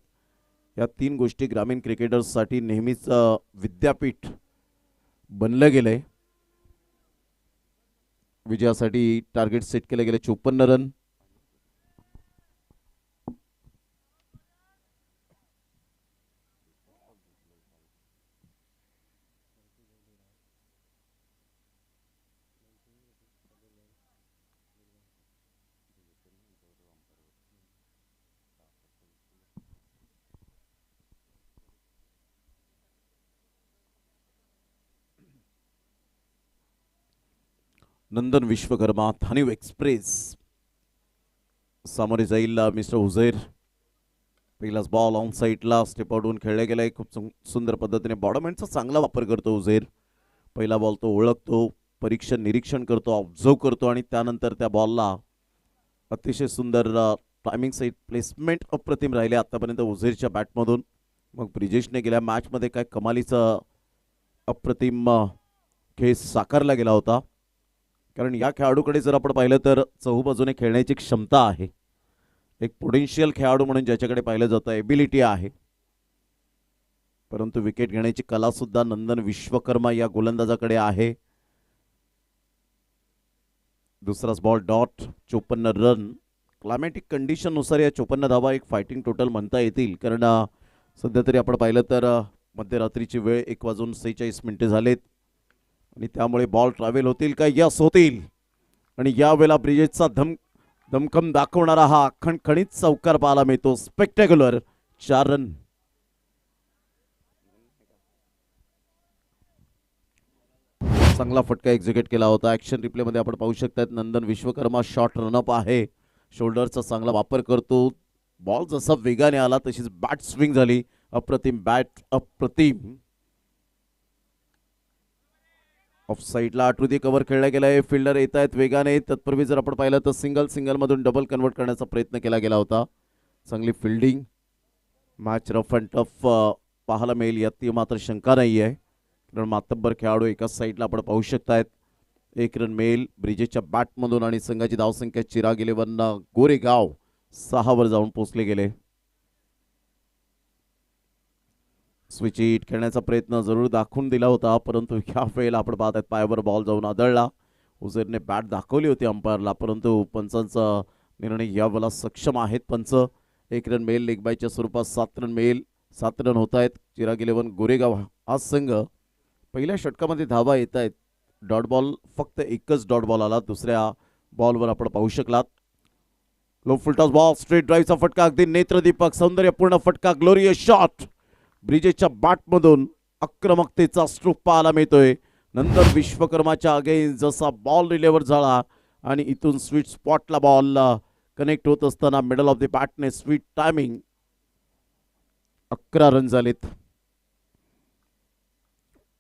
या 3 गोष्टी ग्रामीण क्रिकेटर्ससाठी नेहमीच विद्यापीठ बनलं गेलंय. विजयासाठी टार्गेट सेट केले गेले 54 रन. नंदन विश्वकर्मा धानिव एक्सप्रेस सामोरे जाईल मिस्टर उझैर. पहिलाच बॉल ऑन साईडला स्टेप आउटहून खेळला गेलाय. खूप सुंदर पद्धतीने बॉडमॅनचा चांगला वापर करतो उझैर. पहिला बॉल तो ओळखतो, परीक्षण निरीक्षण करतो, ऑब्झर्व करतो आणि त्यानंतर त्या बॉलला अतिशय सुंदर टायमिंग साईड प्लेसमेंट अप्रतिम राहिले आतापर्यंत उझैरच्या बॅटमधून. मग ब्रिजेशने गेल्या मॅचमध्ये काय कमालीचा अप्रतिम खेळ साकारला गेला होता. कारण या खेळाडूकडे जर आपण पाहिलं तर चहूबाजूने खेळण्याची क्षमता आहे. एक पोटेन्शियल खेळाडू म्हणून ज्याच्याकडे पाहिलं जातं, एबिलिटी आहे. परंतु विकेट घेण्याची कला सुद्धा नंदन विश्वकर्मा या गोलंदाजाकडे आहे. दुसराच ball dot. 54 run. Climatic condition नुसार या 54 धावा एक फायटिंग टोटल म्हणता येतील. कारण सध्या तरी आपण पाहिलं तर मध्यरात्रीची वेळ 1:46 झालेत आणि त्यामुळे बॉल ट्रॅव्हल होतील का? यस होतील. आणि यावेळेला ब्रिजेशचा दमखम दाखवणारा हा खणखणीत चौकार पाहायला मिळतो. Spectacular 4 run. चांगला फटका एक्झिक्यूट केला होता. ॲक्शन रिप्लेमध्ये आपण पाहू शकतात नंदन विश्वकर्मा शॉर्ट रनअप आहे. शोल्डरचा चांगला वापर करतो. बॉल जसा वेगाने आला तशीच बॅट स्विंग झाली. अप्रतिम बॅट, अप्रतिम. ऑफ साईडला आकृती कव्हर खेळला गेलाय. फिल्डर येत आहेत वेगाने. तत्पूर्वी जर आपण पाहिलं तर सिंगल मधून डबल कन्वर्ट करण्याचा प्रयत्न केला गेला होता. चांगली fielding. Match rough and tough पाहायला मिळेल यात मात्र शंका नाही आहे. कारण मातब्बर खेळाडू एकाच साईडला आपण पाहू शकतायत. 1 रन मिळेल ब्रिजेशच्या बॅटमधून आणि संघाची धावसंख्या चिराग 11 गोरेगाव 6 वर जाऊन पोहोचले गेले. स्विच हिट खेळण्याचा प्रयत्न जरूर दाखवून दिला होता, परंतु ह्या वेळेला आपण पाहत आहेत पायावर बॉल जाऊन आदळला. उझैरने बॅट दाखवली होती अंपायरला, परंतु पंचांचा निर्णय यावेळेला सक्षम आहेत पंच. 1 रन मिळेल. लेग बायच्या स्वरूपात 7 रन मिळेल. 7 रन होत आहेत. चिराग 11 गोरेगाव हा संघ पहिल्या षटकामध्ये धावा येत आहेत. डॉट बॉल फक्त एकच डॉट बॉल आला. दुसऱ्या बॉलवर आपण पाहू शकलात लो फुलटॉस बॉल, स्ट्रेट ड्राईव्हचा फटका, अगदी नेत्रदीपक सौंदर्यपूर्ण फटका, ग्लोरियस शॉट. ब्रिजेशच्या बॅटमधून आक्रमकतेचा स्ट्रोक पाहायला मिळतोय. नंतर विश्वकर्माच्या अगेन्स्ट जसा बॉल रिलेवर झाला आणि इथून स्वीट स्पॉटला बॉल कनेक्ट होत असताना मिडल ऑफ द बॅटने स्वीट टायमिंग. 11 रन झालेत.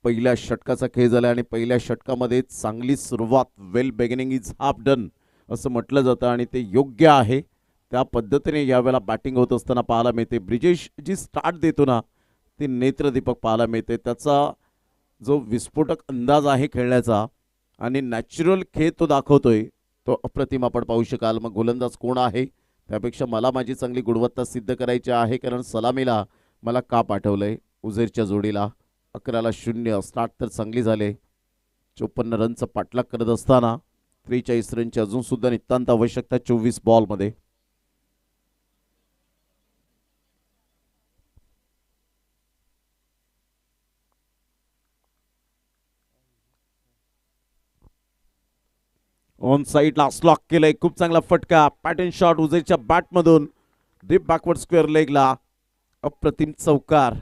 पहिल्या षटकाचा खेळ झाला आणि पहिल्या षटकामध्ये चांगली सुरुवात, वेल बिगिनिंग इज हाफ डन असं म्हटलं जातं आणि ते योग्य आहे. त्या पद्धतीने यावेळेला बॅटिंग होत असताना पाहायला मिळते. ब्रिजेश जी स्टार्ट देतो ना ती नेत्रदीपक पाहायला मिळते. त्याचा जो विस्फोटक अंदाज आहे खेळण्याचा आणि नॅचरल खेळ तो दाखवतोय तो अप्रतिम आपण पाहू शकाल. मग गोलंदाज कोण आहे त्यापेक्षा मला माझी चांगली गुणवत्ता सिद्ध करायची आहे, कारण सलामीला मला का पाठवलंय उझेरच्या जोडीला. 11-0 स्टार्ट तर चांगली झाले. 54 रनचा पाठलाग करत असताना 43 रनची अजून सुद्धा नितांत आवश्यकता 24 बॉलमध्ये. ऑन साईडला स्लॉक केलंय, खूप चांगला फटका, पॅटर्न शॉट उजेरच्या बॅटमधून डीप बॅकवर्ड स्क्वेअर लेगला, अप्रतिम चौकार.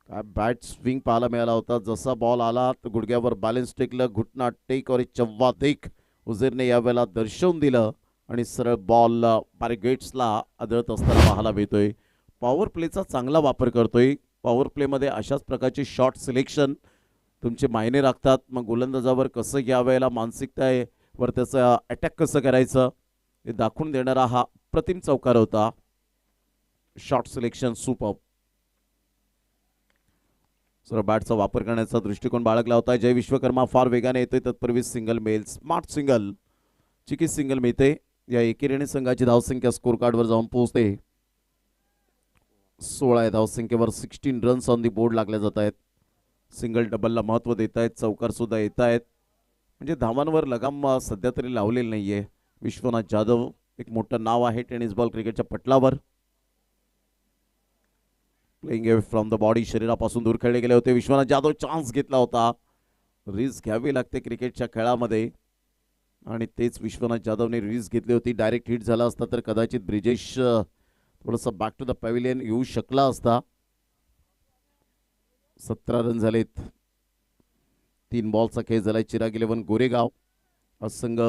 काय बॅट स्विंग पाहायला मिळाला होता. जसा बॉल आला तर गुडघ्यावर बॅलन्स टेकलं, घुटना टेक और चव्वा देख उजेरने यावेळेला दर्शवून दिलं आणि सरळ बॉल बारीगेट्सला आदळत असताना पाहायला मिळतोय. पॉवर प्लेचा चांगला वापर करतोय. पॉवर प्लेमध्ये अशाच प्रकारचे शॉट सिलेक्शन तुमचे मायने राखतात. मग गोलंदाजावर कसं यावेळेला मानसिकतेवर त्याचं अटॅक कसं करायचं हे दाखवून देणारा हा अप्रतिम चौकार होता. Shot selection super. सर बॅटचा वापर करण्याचा दृष्टिकोन बाळगला होता. जय विश्वकर्मा फार वेगाने येतोय, तत्पूर्वी सिंगल मेल, स्मार्ट सिंगल, चिकी सिंगल मिळते. या एकेरीने संघाची धावसंख्या स्कोर कार्डवर जाऊन पोहोचते 16 आहे. धावसंख्येवर 16 रन्स ऑन दी बोर्ड लागल्या जात आहेत. सिंगल डबलला महत्त्व देत आहेत, चौकार सुद्धा येत आहेत. म्हणजे धावांवर लगाम सध्या तरी लावलेली नाहीये. विश्वनाथ जाधव एक मोठं नाव आहे टेनिस बॉल क्रिकेटच्या पटलावर. Playing away from the body, शरीरापासून दूर खेळले गेले होते. विश्वनाथ जाधव चान्स घेतला होता. रिस्क घ्यावी लागते क्रिकेटच्या खेळामध्ये आणि तेच विश्वनाथ जाधवने रिस्क घेतली होती. डायरेक्ट हिट झाला असता तर कदाचित ब्रिजेश थोडंसं बॅक टू द पॅव्हिलियन येऊ शकला असता. 17 रन झालेत. 3 बॉलचा खेळ झालाय. चिराग 11 गोरेगाव असंघ.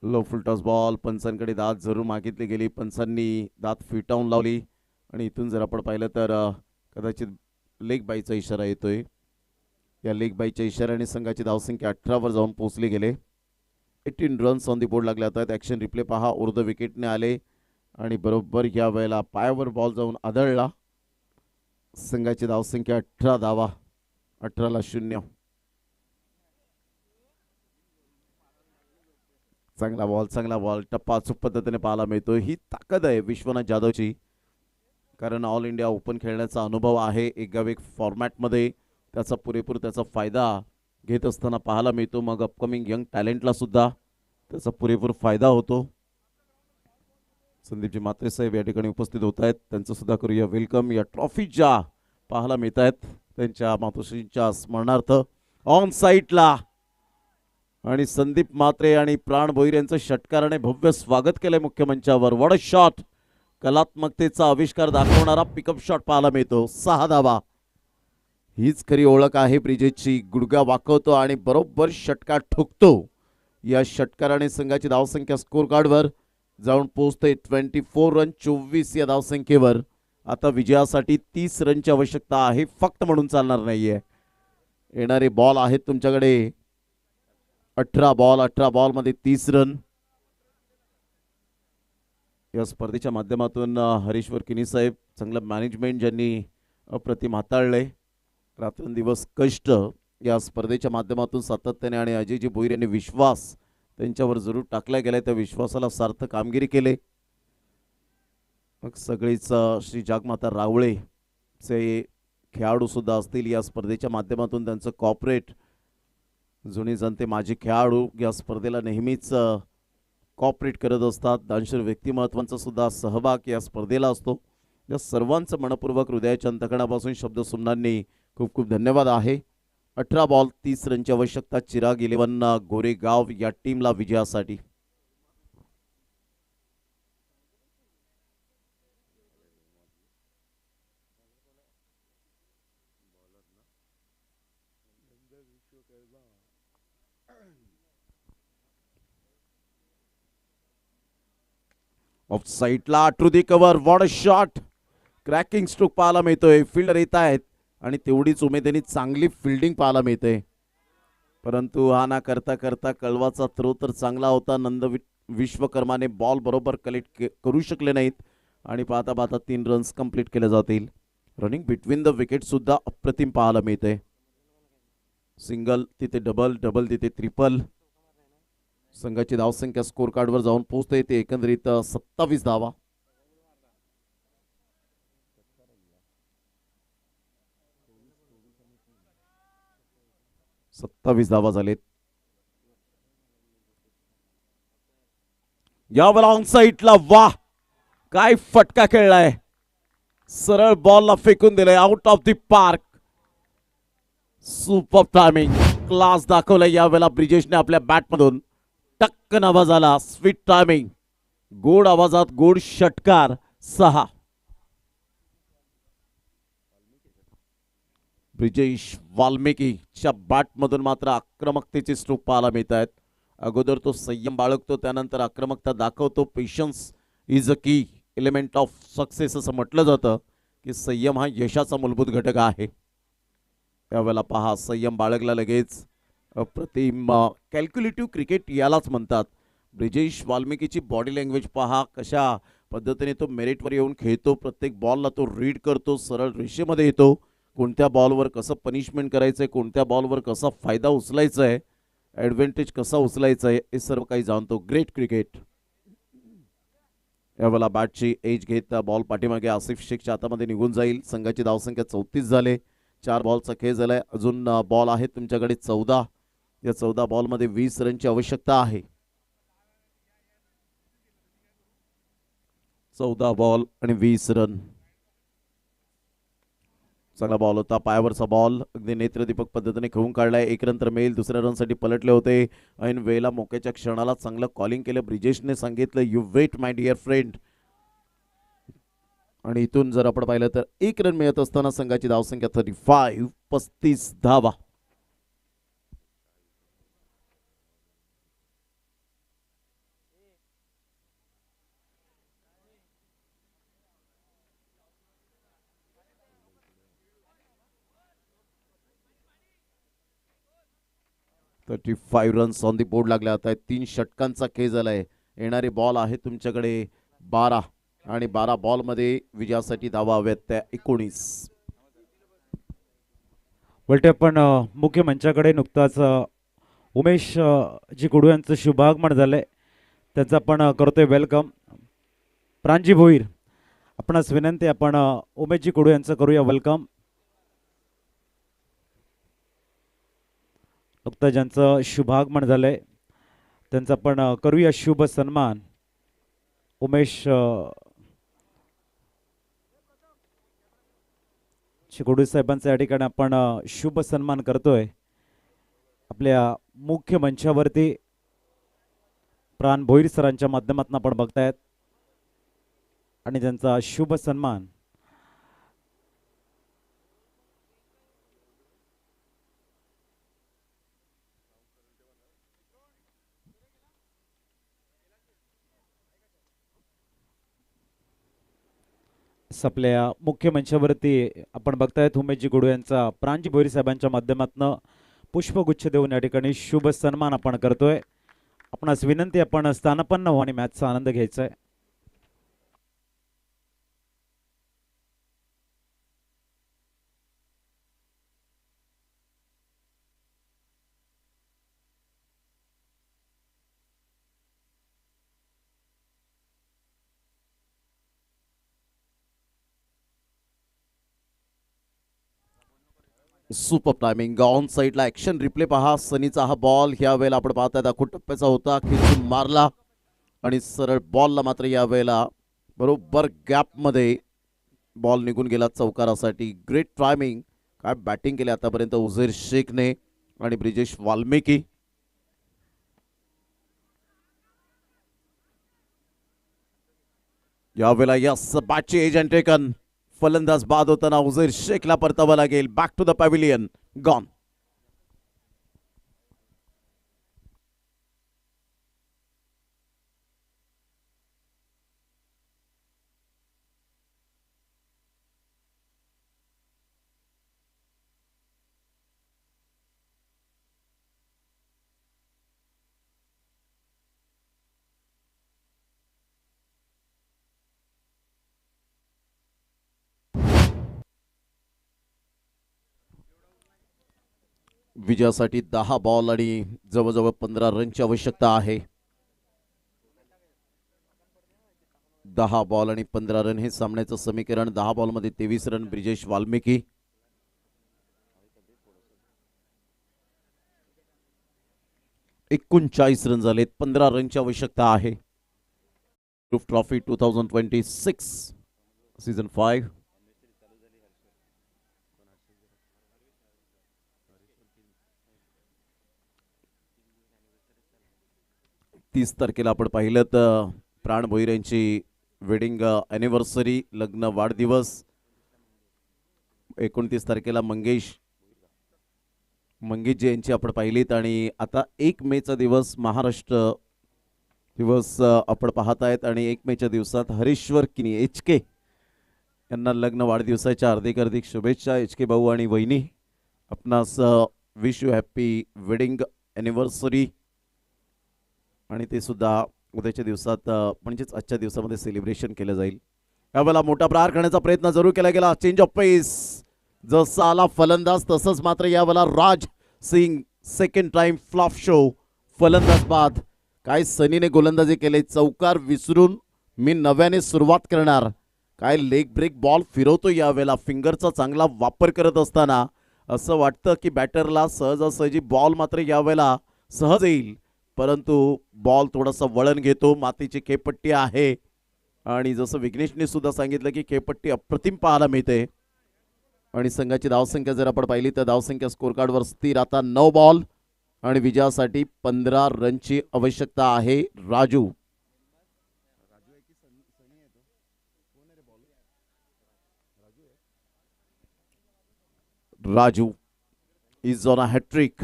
लो फुलटॉस बॉल, पंचांकडे दात जरूर मागितली गेली. पंचांनी दात फिटावून लावली आणि इथून जर आपण पाहिलं तर कदाचित लेग बाईचा इशारा येतोय. या लेग बाईच्या इशाऱ्याने संघाची धावसंख्या 18 वर जाऊन पोहोचली गेले. 18 रन्स ऑन दी बोर्ड लागले आहेत. ॲक्शन रिप्ले पहा. उर्ध विकेटने आले आणि बरोबर या वेळेला पायावर बॉल जाऊन आदळला. संघाची धावसंख्या 18 धावा, 18-0. चांगला बॉल टप्पा अचूक पद्धतीने पाहायला मिळतो. ही ताकद आहे विश्वनाथ जाधवची, कारण ऑल इंडिया ओपन खेळण्याचा अनुभव आहे. एक फॉर्मॅटमध्ये त्याचा पुरेपूर त्याचा फायदा घेत असताना पाहायला मिळतो. मग अपकमिंग यंग टॅलेंटला सुद्धा त्याचा पुरेपूर फायदा होतो. संदीपजी म्हात्रे साहेब या ठिकाणी उपस्थित होत आहेत, त्यांचं सुद्धा करूया वेलकम. या ट्रॉफीच्या पाहायला मिळत आहेत त्यांच्या मातोश्रींच्या स्मरणार्थ. ऑन साईडला आणि संदीप म्हात्रे आणि प्राण भोईर यांचं षटकाराने भव्य स्वागत केलंय मुख्य मंचावर. व्हॉट अ शॉट, कलात्मकतेचा आविष्कार दाखवणारा पिकअप शॉट पाहायला मिळतो. 6 धावा, हीच खरी ओळख आहे ब्रिजेशची. गुडघा वाकवतो आणि बरोबर षटकार ठोकतो. या षटकाराने संघाची धावसंख्या स्कोर कार्डवर जाऊन पोहोचते 24 रन 24 या धावसंख्येवर. आता विजयासाठी 30 रनची आवश्यकता आहे, फक्त म्हणून चालणार नाहीये. येणारे बॉल आहेत तुमच्याकडे 18 बॉल, 18 बॉलमध्ये 30 रन. या स्पर्धेच्या माध्यमातून हरीश्वर किनी साहेब चांगलं मॅनेजमेंट ज्यांनी अप्रतिम हाताळलंय, रात्रंदिवस कष्ट या स्पर्धेच्या माध्यमातून सातत्याने, आणि अजयजी भोईर यांनी विश्वास त्यांच्यावर जरूर टाकला गेलाय. त्या विश्वासाला सार्थ कामगिरी केले. मग सगळीच श्री जागमाता रावळे चे खेळाडू सुद्धा असतील या स्पर्धेच्या माध्यमातून. त्यांचं कॉर्पोरेट जुनी जनते माजी खेळाडू या स्पर्धेला नेहमीच कॉर्पोरेट करत असतात. दानशूर व्यक्तिमत्वांचा सुद्धा सहभाग या स्पर्धेला असतो. या सर्वांचं मनपूर्वक हृदयाच्या अंतकणापासून शब्द सुमनांनी खूप खूप धन्यवाद आहे. 18 बॉल 30 रनची आवश्यकता चिराग 11 गोरेगाव या टीमला विजयासाठी. ऑफ साईडला to the cover, what a shot, cracking stroke पाहायला मिळतोय. फिल्डर येत आहेत आणि तेवढीच उमेदीने चांगली फिल्डिंग पाहायला मिळते. परंतु हा ना करता करता कळवाचा थ्रो तर चांगला होता. विश्वकर्माने बॉल बरोबर कलेक्ट करू शकले नाहीत आणि पाहता पाहता 3 रन्स कंप्लीट केले जातील. रनिंग बिटवीन द विकेट सुद्धा अप्रतिम पाहायला मिळते. सिंगल तिथे डबल, डबल तिथे ट्रिपल. संघाची धावसंख्या स्कोर कार्डवर जाऊन पोहोचते ते एकंदरीत 27 धावा. 27 धावा झालेत. यावर ऑन साईडला वाह काय फटका खेळलाय. सरळ बॉलला फेकून दिलाय out of the park. Super timing class दाखवलाय यावेळेला ब्रिजेशने आपल्या बॅटमधून. टक्कन आवाज आला. Sweet timing. गोड आवाजात गोड षटकार. 6. ब्रिजेश वाल्मिकीच्या बॅटमधून मात्र आक्रमकतेचे स्ट्रोक पाहायला मिळत आहेत. अगोदर तो संयम बाळगतो, त्यानंतर आक्रमकता दाखवतो. पेशन्स इज अ की एलिमेंट ऑफ सक्सेस असं म्हटलं जातं की संयम हा यशाचा मूलभूत घटक आहे. त्यावेळेला पहा संयम बाळगला लगेच. अप्रतिम कॅल्क्युलेटिव्ह क्रिकेट यालाच म्हणतात. ब्रिजेश वाल्मिकीची बॉडी लँग्वेज पहा कशा पद्धतीने तो मेरिटवर येऊन खेळतो. प्रत्येक बॉलला तो रीड करतो. सरळ रेषेमध्ये येतो. कोणत्या बॉलवर कसं पनिशमेंट करायचं आहे, कोणत्या बॉलवर कसा फायदा उचलायचा आहे, ॲडव्हान्टेज कसा उचलायचा आहे हे सर्व काही जाणतो. Great cricket. यावेळेला बॅटची एज घेत बॉल पाठीमागे आसिफ शेखच्या हातामध्ये निघून जाईल. संघाची धावसंख्या 34 झाले. 4 बॉलचा खेळ झालाय. अजून बॉल आहेत तुमच्याकडे 14. या 14 बॉलमध्ये 20 रनची आवश्यकता आहे. 14 बॉल आणि 20 रन. चांगला बॉल होता. पायावरचा बॉल अगदी नेत्रदीपक पद्धतीने खेळून काढलाय. 1 रन तर मिळेल. दुसऱ्या रनसाठी पलटले होते. ऐन वेळेला मोक्याच्या क्षणाला चांगलं कॉलिंग केलं. ब्रिजेशने सांगितलं you wait my dear friend. आणि इथून जर आपण पाहिलं तर 1 रन मिळत असताना संघाची धावसंख्या 35. 35 धावा. Thirty 35 runs on the board लागले आता. 3 षटकांचा खेळ झालाय. येणारे बॉल आहे तुमच्याकडे 12 आणि 12 बॉलमध्ये विजयासाठी धावा हव्यात त्या 19. वलटे आपण मुख्य मंचाकडे नुकताच उमेश जी कुडू यांचं शुभागमन झालंय त्याचं आपण करतोय वेलकम. प्रांजी भोईर आपणास विनंती आपण उमेशजी कुडू यांचं करूया वेलकम. नुकतं ज्यांचं शुभागमन झालंय त्यांचं आपण करूया शुभ सन्मान. उमेश चिकोडू साहेबांचा या ठिकाणी आपण शुभ सन्मान करतोय. आपल्या मुख्य मंचावरती प्राण भोईर सरांच्या माध्यमातून आपण बघतायत आणि त्यांचा शुभ सन्मान आपल्या मुख्य मंचावरती आपण बघतायत. उमेशजी गुडू यांचा प्रांजी भोईर साहेबांच्या माध्यमातून पुष्पगुच्छ देऊन या ठिकाणी शुभ सन्मान आपण करतोय. आपणास विनंती आपण स्थानापन्न हो आणि मॅचचा आनंद घ्यायचा आहे. Super timing. ऑन साईडला ऍक्शन रिप्ले पहा. सनीचा हा बॉल ह्या वेळेला आपण पाहताय दाखवून टप्प्याचा होता. खेचून मारला आणि सरळ बॉलला मात्र या वेळेला बरोबर गॅपमध्ये बॉल निघून गेला चौकारासाठी. Great timing. काय बॅटिंग केली आतापर्यंत उझैर शेखने आणि ब्रिजेश वाल्मिकी. यावेळेला यस बॅटची एज अँड टेकन. फलंदाज बाद होताना उझैर शेखला परतावा लागेल. Back to the pavilion. Gone. विजयासाठी 10 बॉल आणि जवळजवळ 15 रनची आवश्यकता आहे. 10 बॉल आणि 15 रन हे सामन्याचं समीकरण. 10 बॉलमध्ये 23 रन ब्रिजेश वाल्मिकी. 39 रन झालेत. 15 रनची आवश्यकता आहे. Group trophy 2026 season 5. तीस तारखेला आपण पाहिलं तर प्राण भोईर यांची वेडिंग ॲनिव्हर्सरी, लग्न वाढदिवस. 29 तारखेला मंगेशजी यांची आपण पाहिलीत. आणि आता 1 मेचा दिवस महाराष्ट्र दिवस आपण पाहत आहेत. आणि 1 मेच्या दिवसात हरेश्वर किनी HK यांना लग्न वाढदिवसाच्या हार्दिक हार्दिक शुभेच्छा. HK भाऊ आणि वहिनी, आपणास wish you happy wedding anniversary. आणि ते सुद्धा उद्याच्या दिवसात म्हणजेच आजच्या दिवसामध्ये सेलिब्रेशन केलं जाईल. यावेळेला मोठा प्रहार करण्याचा प्रयत्न जरूर केला गेला. Change of pace. जसा आला फलंदाज तसंच मात्र यावेळेला Raj Singh second time flop show. फलंदाज बाद. काय सनीने गोलंदाजी केले. चौकार विसरून मी नव्याने सुरुवात करणार. काय लेग ब्रेक बॉल फिरवतो यावेळेला. फिंगरचा चांगला वापर करत असताना असं वाटतं की बॅटरला सहजासहजी बॉल मात्र यावेळेला सहज येईल, परंतु बॉल थोडासा वळण घेतो. मातीची खेळपट्टी आहे आणि जसं विघ्नेशने सुद्धा सांगितलं की खेळपट्टी अप्रतिम पाहायला मिळते. आणि संघाची धावसंख्या जर आपण पाहिली तर धावसंख्या स्कोर कार्डवर स्थिर. आता 9 बॉल आणि विजयासाठी 15 रनची आवश्यकता आहे. Raju is on a hat-trick.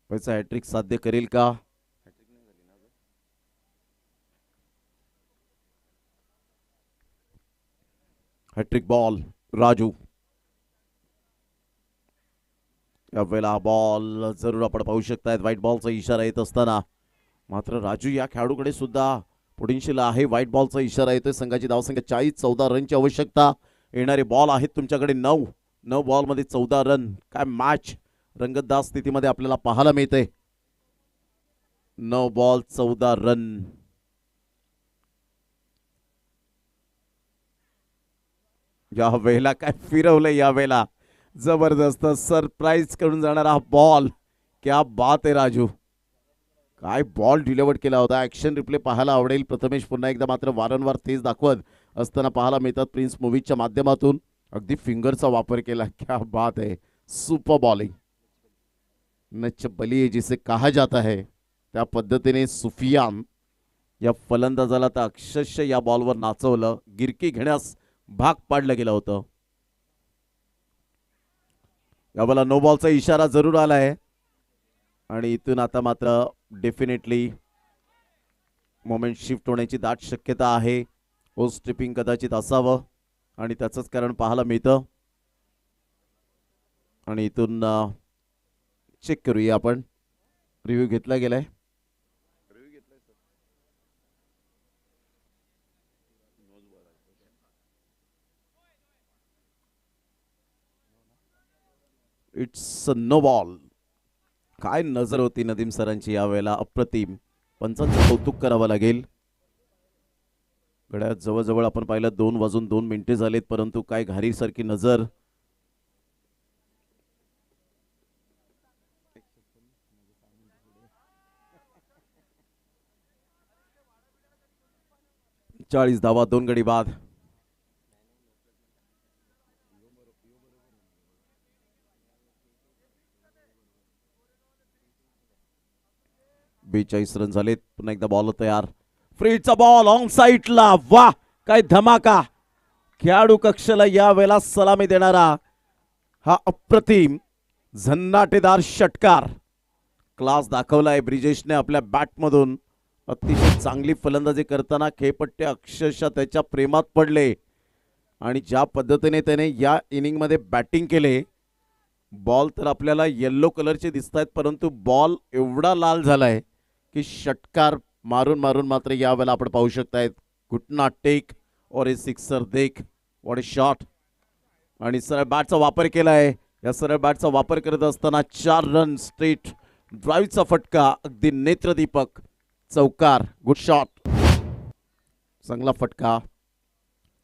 वैसा हॅट्रिक साध्य करेल का? Hat-trick ball Raju. यावेळेला बॉल जरूर आपण पाहू शकतायत. व्हाईट बॉलचा इशारा येत असताना मात्र राजू या खेळाडूकडे सुद्धा पोटेन्शियल आहे. व्हाईट बॉलचा इशारा येतोय. संघाची धावसंख्या 40-14 रनची आवश्यकता. येणारे बॉल आहेत तुमच्याकडे 9 बॉलमध्ये 14 रन. काय मॅच रंगतदार स्थितीमध्ये आपल्याला पाहायला मिळते. 9 बॉल 14 रन. या वेळेला काय फिरवलंय. यावेळेला जबरदस्त सरप्राईज करून जाणारा बॉल. क्या बात आहे राजू. काय बॉल डिलिव्हर केला होता. ऍक्शन रिप्ले पाहायला आवडेल. प्रथमेश पुन्हा एकदा मात्र वारंवार तेज दाखवत असताना पाहायला मिळतात प्रिन्स मूवीजच्या माध्यमातून. अगदी फिंगरचा वापर केला. क्या बात है. Super bowling. नच बलिये जिसे कहा जाता है त्या पद्धतीने सुफियान या फलंदाजाला तर अक्षरशः या बॉलवर नाचवलं. गिरकी घेण्यास भाग पाडलं गेलं होतं. यावेळेला नो बॉलचा इशारा जरूर आलाय आणि इथून आता मात्र डेफिनेटली मोमेंट शिफ्ट होण्याची दाट शक्यता आहे. ओ स्ट्रिपिंग कदाचित असावं आणि त्याचंच कारण पाहायला मिळतं. आणि इथून चेक करूया आपण. रिव्ह्यू घेतला गेलाय. It's no ball. काय नजर होती नदीम सरांची यावेळेला. अप्रतिम. पंचांचं कौतुक करावं लागेल. गड्यात जवळजवळ आपण पाहिलं 2 वाजून 2 मिनिटे झालेत, परंतु काय घारीसारखी नजर. चाळीस धावा 2 गडी बाद. बेचाळीस रन झालेत. पुन्हा एकदा बॉल तयार. फ्रीचा बॉल ऑन साईडला. वा काय धमाका. खेळाडू कक्षाला या वेळेला सलामी देणारा हा अप्रतिम झन्नाटेदार षटकार. क्लास दाखवलाय ब्रिजेशने आपल्या बॅटमधून. अतिशय चांगली फलंदाजी करताना खेळपट्टे अक्षरशः त्याच्या प्रेमात पडले आणि ज्या पद्धतीने त्याने या इनिंगमध्ये बॅटिंग केले. बॉल तर आपल्याला येल्लो कलरचे दिसत आहेत, परंतु बॉल एवढा लाल झालाय की षटकार मारून मारून मात्र यावेळेला आपण पाहू शकतायत. घुटना टेक और ए सिक्सर देख. What A shot. आणि सरळ बॅटचा वापर केलाय. या सरळ बॅटचा वापर करत असताना 4 रन स्ट्रेट ड्राईव्हचा फटका, अगदी नेत्रदीपक चौकार. गुड शॉट, चांगला फटका.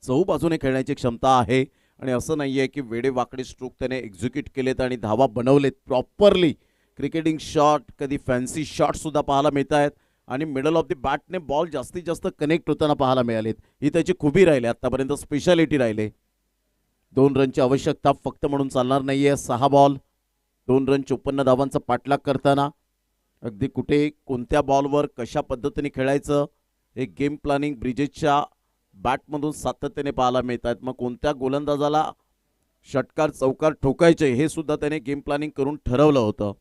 चहू बाजूने खेळण्याची क्षमता आहे आणि असं नाहीये की वेडे वाकडे स्ट्रोक त्याने एक्झिक्यूट केलेत आणि धावा बनवलेत प्रॉपरली. क्रिकेटिंग शॉट, कधी फॅन्सी शॉट सुद्धा पाहायला मिळत आहेत आणि मिडल ऑफ द बॅटने बॉल जास्तीत जास्त कनेक्ट होताना पाहायला मिळालेत. ही त्याची खूबी राहिली, आतापर्यंत स्पेशालिटी राहिले. 2 रनची आवश्यकता फक्त म्हणून चालणार नाहीये. 6 बॉल 2 रन 54 धावांचा पाठलाग करताना अगदी कुठे कोणत्या बॉलवर कशा पद्धतीने खेळायचं हे गेम प्लॅनिंग ब्रिजेशच्या बॅटमधून सातत्याने पाहायला मिळत आहेत. मग कोणत्या गोलंदाजाला षटकार चौकार ठोकायचे हे सुद्धा त्याने गेम प्लॅनिंग करून ठरवलं होतं.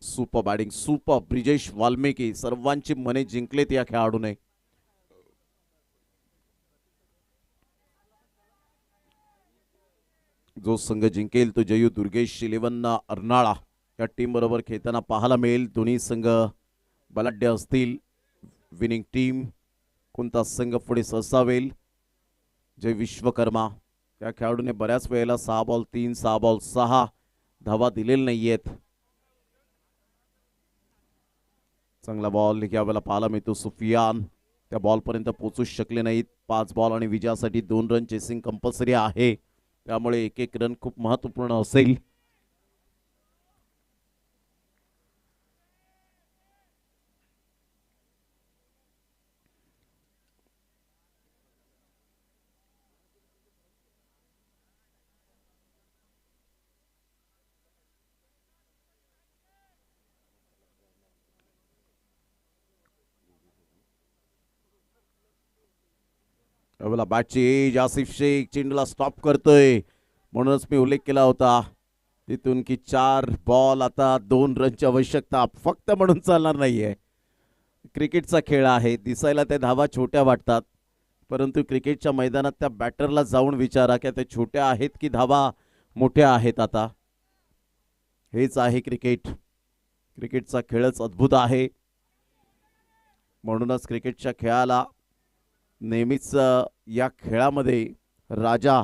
Super batting, super. Brijesh Valmiki सर्वांची मने जिंकलेत या खेळाडूने. जो संघ जिंकेल तो जयू दुर्गेश 11 अर्नाळा या टीम बरोबर खेळताना पाहायला मिळेल. दोन्ही संघ बलाढ्य असतील. विनिंग टीम कोणता संघ पुढे सरसावेल? जय विश्वकर्मा या खेळाडूने बऱ्याच वेळेला 6 बॉल 3 6 बॉल 6 धावा दिलेल्या नाहीयेत. चांगला बॉल यावेळेला पाहायला मिळतो. सुफियान त्या बॉलपर्यंत पोहोचूच शकले नाहीत. 5 बॉल आणि विजयासाठी 2 रन चेसिंग कंपल्सरी आहे, त्यामुळे एक एक रन खूप महत्त्वपूर्ण असेल. यावेळेला बॅटची एज. आसिफ शेख चेंडूला स्टॉप करतोय, म्हणूनच मी उल्लेख केला होता तिथून की 4 बॉल आता 2 रनची आवश्यकता. फक्त म्हणून चालणार नाहीये. क्रिकेटचा खेळ आहे, दिसायला त्या धावा छोट्या वाटतात, परंतु क्रिकेटच्या मैदानात त्या बॅटरला जाऊन विचारा की त्या छोट्या आहेत की धावा मोठ्या आहेत. आता हेच आहे क्रिकेट. क्रिकेटचा खेळच अद्भुत आहे, म्हणूनच क्रिकेटच्या खेळाला नेहमीच या खेळामध्ये राजा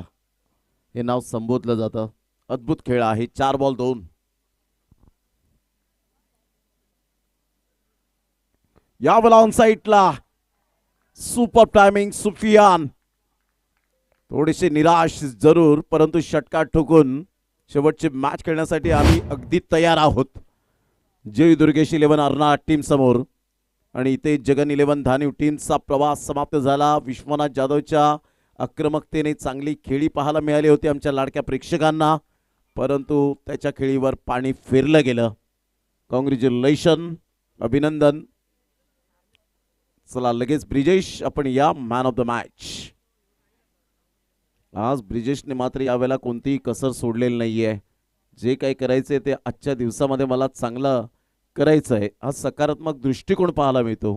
हे नाव संबोधलं जातं. अद्भुत खेळ आहे. 4 बॉल 2. यावेळेला ऑन साईडला सुपर टायमिंग. सुफियान थोडेसे निराश जरूर, परंतु षटकार ठोकून शेवटची मॅच खेळण्यासाठी आम्ही अगदी तयार आहोत. जय दुर्गेश 11 अर्नाळा टीम समोर आणि इथे जगन 11 धानीव टीमचा प्रवास समाप्त झाला. विश्वनाथ जाधवच्या आक्रमकतेने चांगली खेळी पाहायला मिळाली होती आमच्या लाडक्या प्रेक्षकांना, परंतु त्याच्या खेळीवर पाणी फिरलं गेलं. कॉंग्रॅच्युलेशन, अभिनंदन. चला लगेच ब्रिजेश आपण या मॅन ऑफ द मॅच. आज ब्रिजेशने मात्र यावेळेला कोणतीही कसर सोडलेली नाहीये. जे काही करायचंय ते आजच्या दिवसामध्ये मला चांगलं करायचं आहे, हा सकारात्मक दृष्टिकोन पाहायला मिळतो.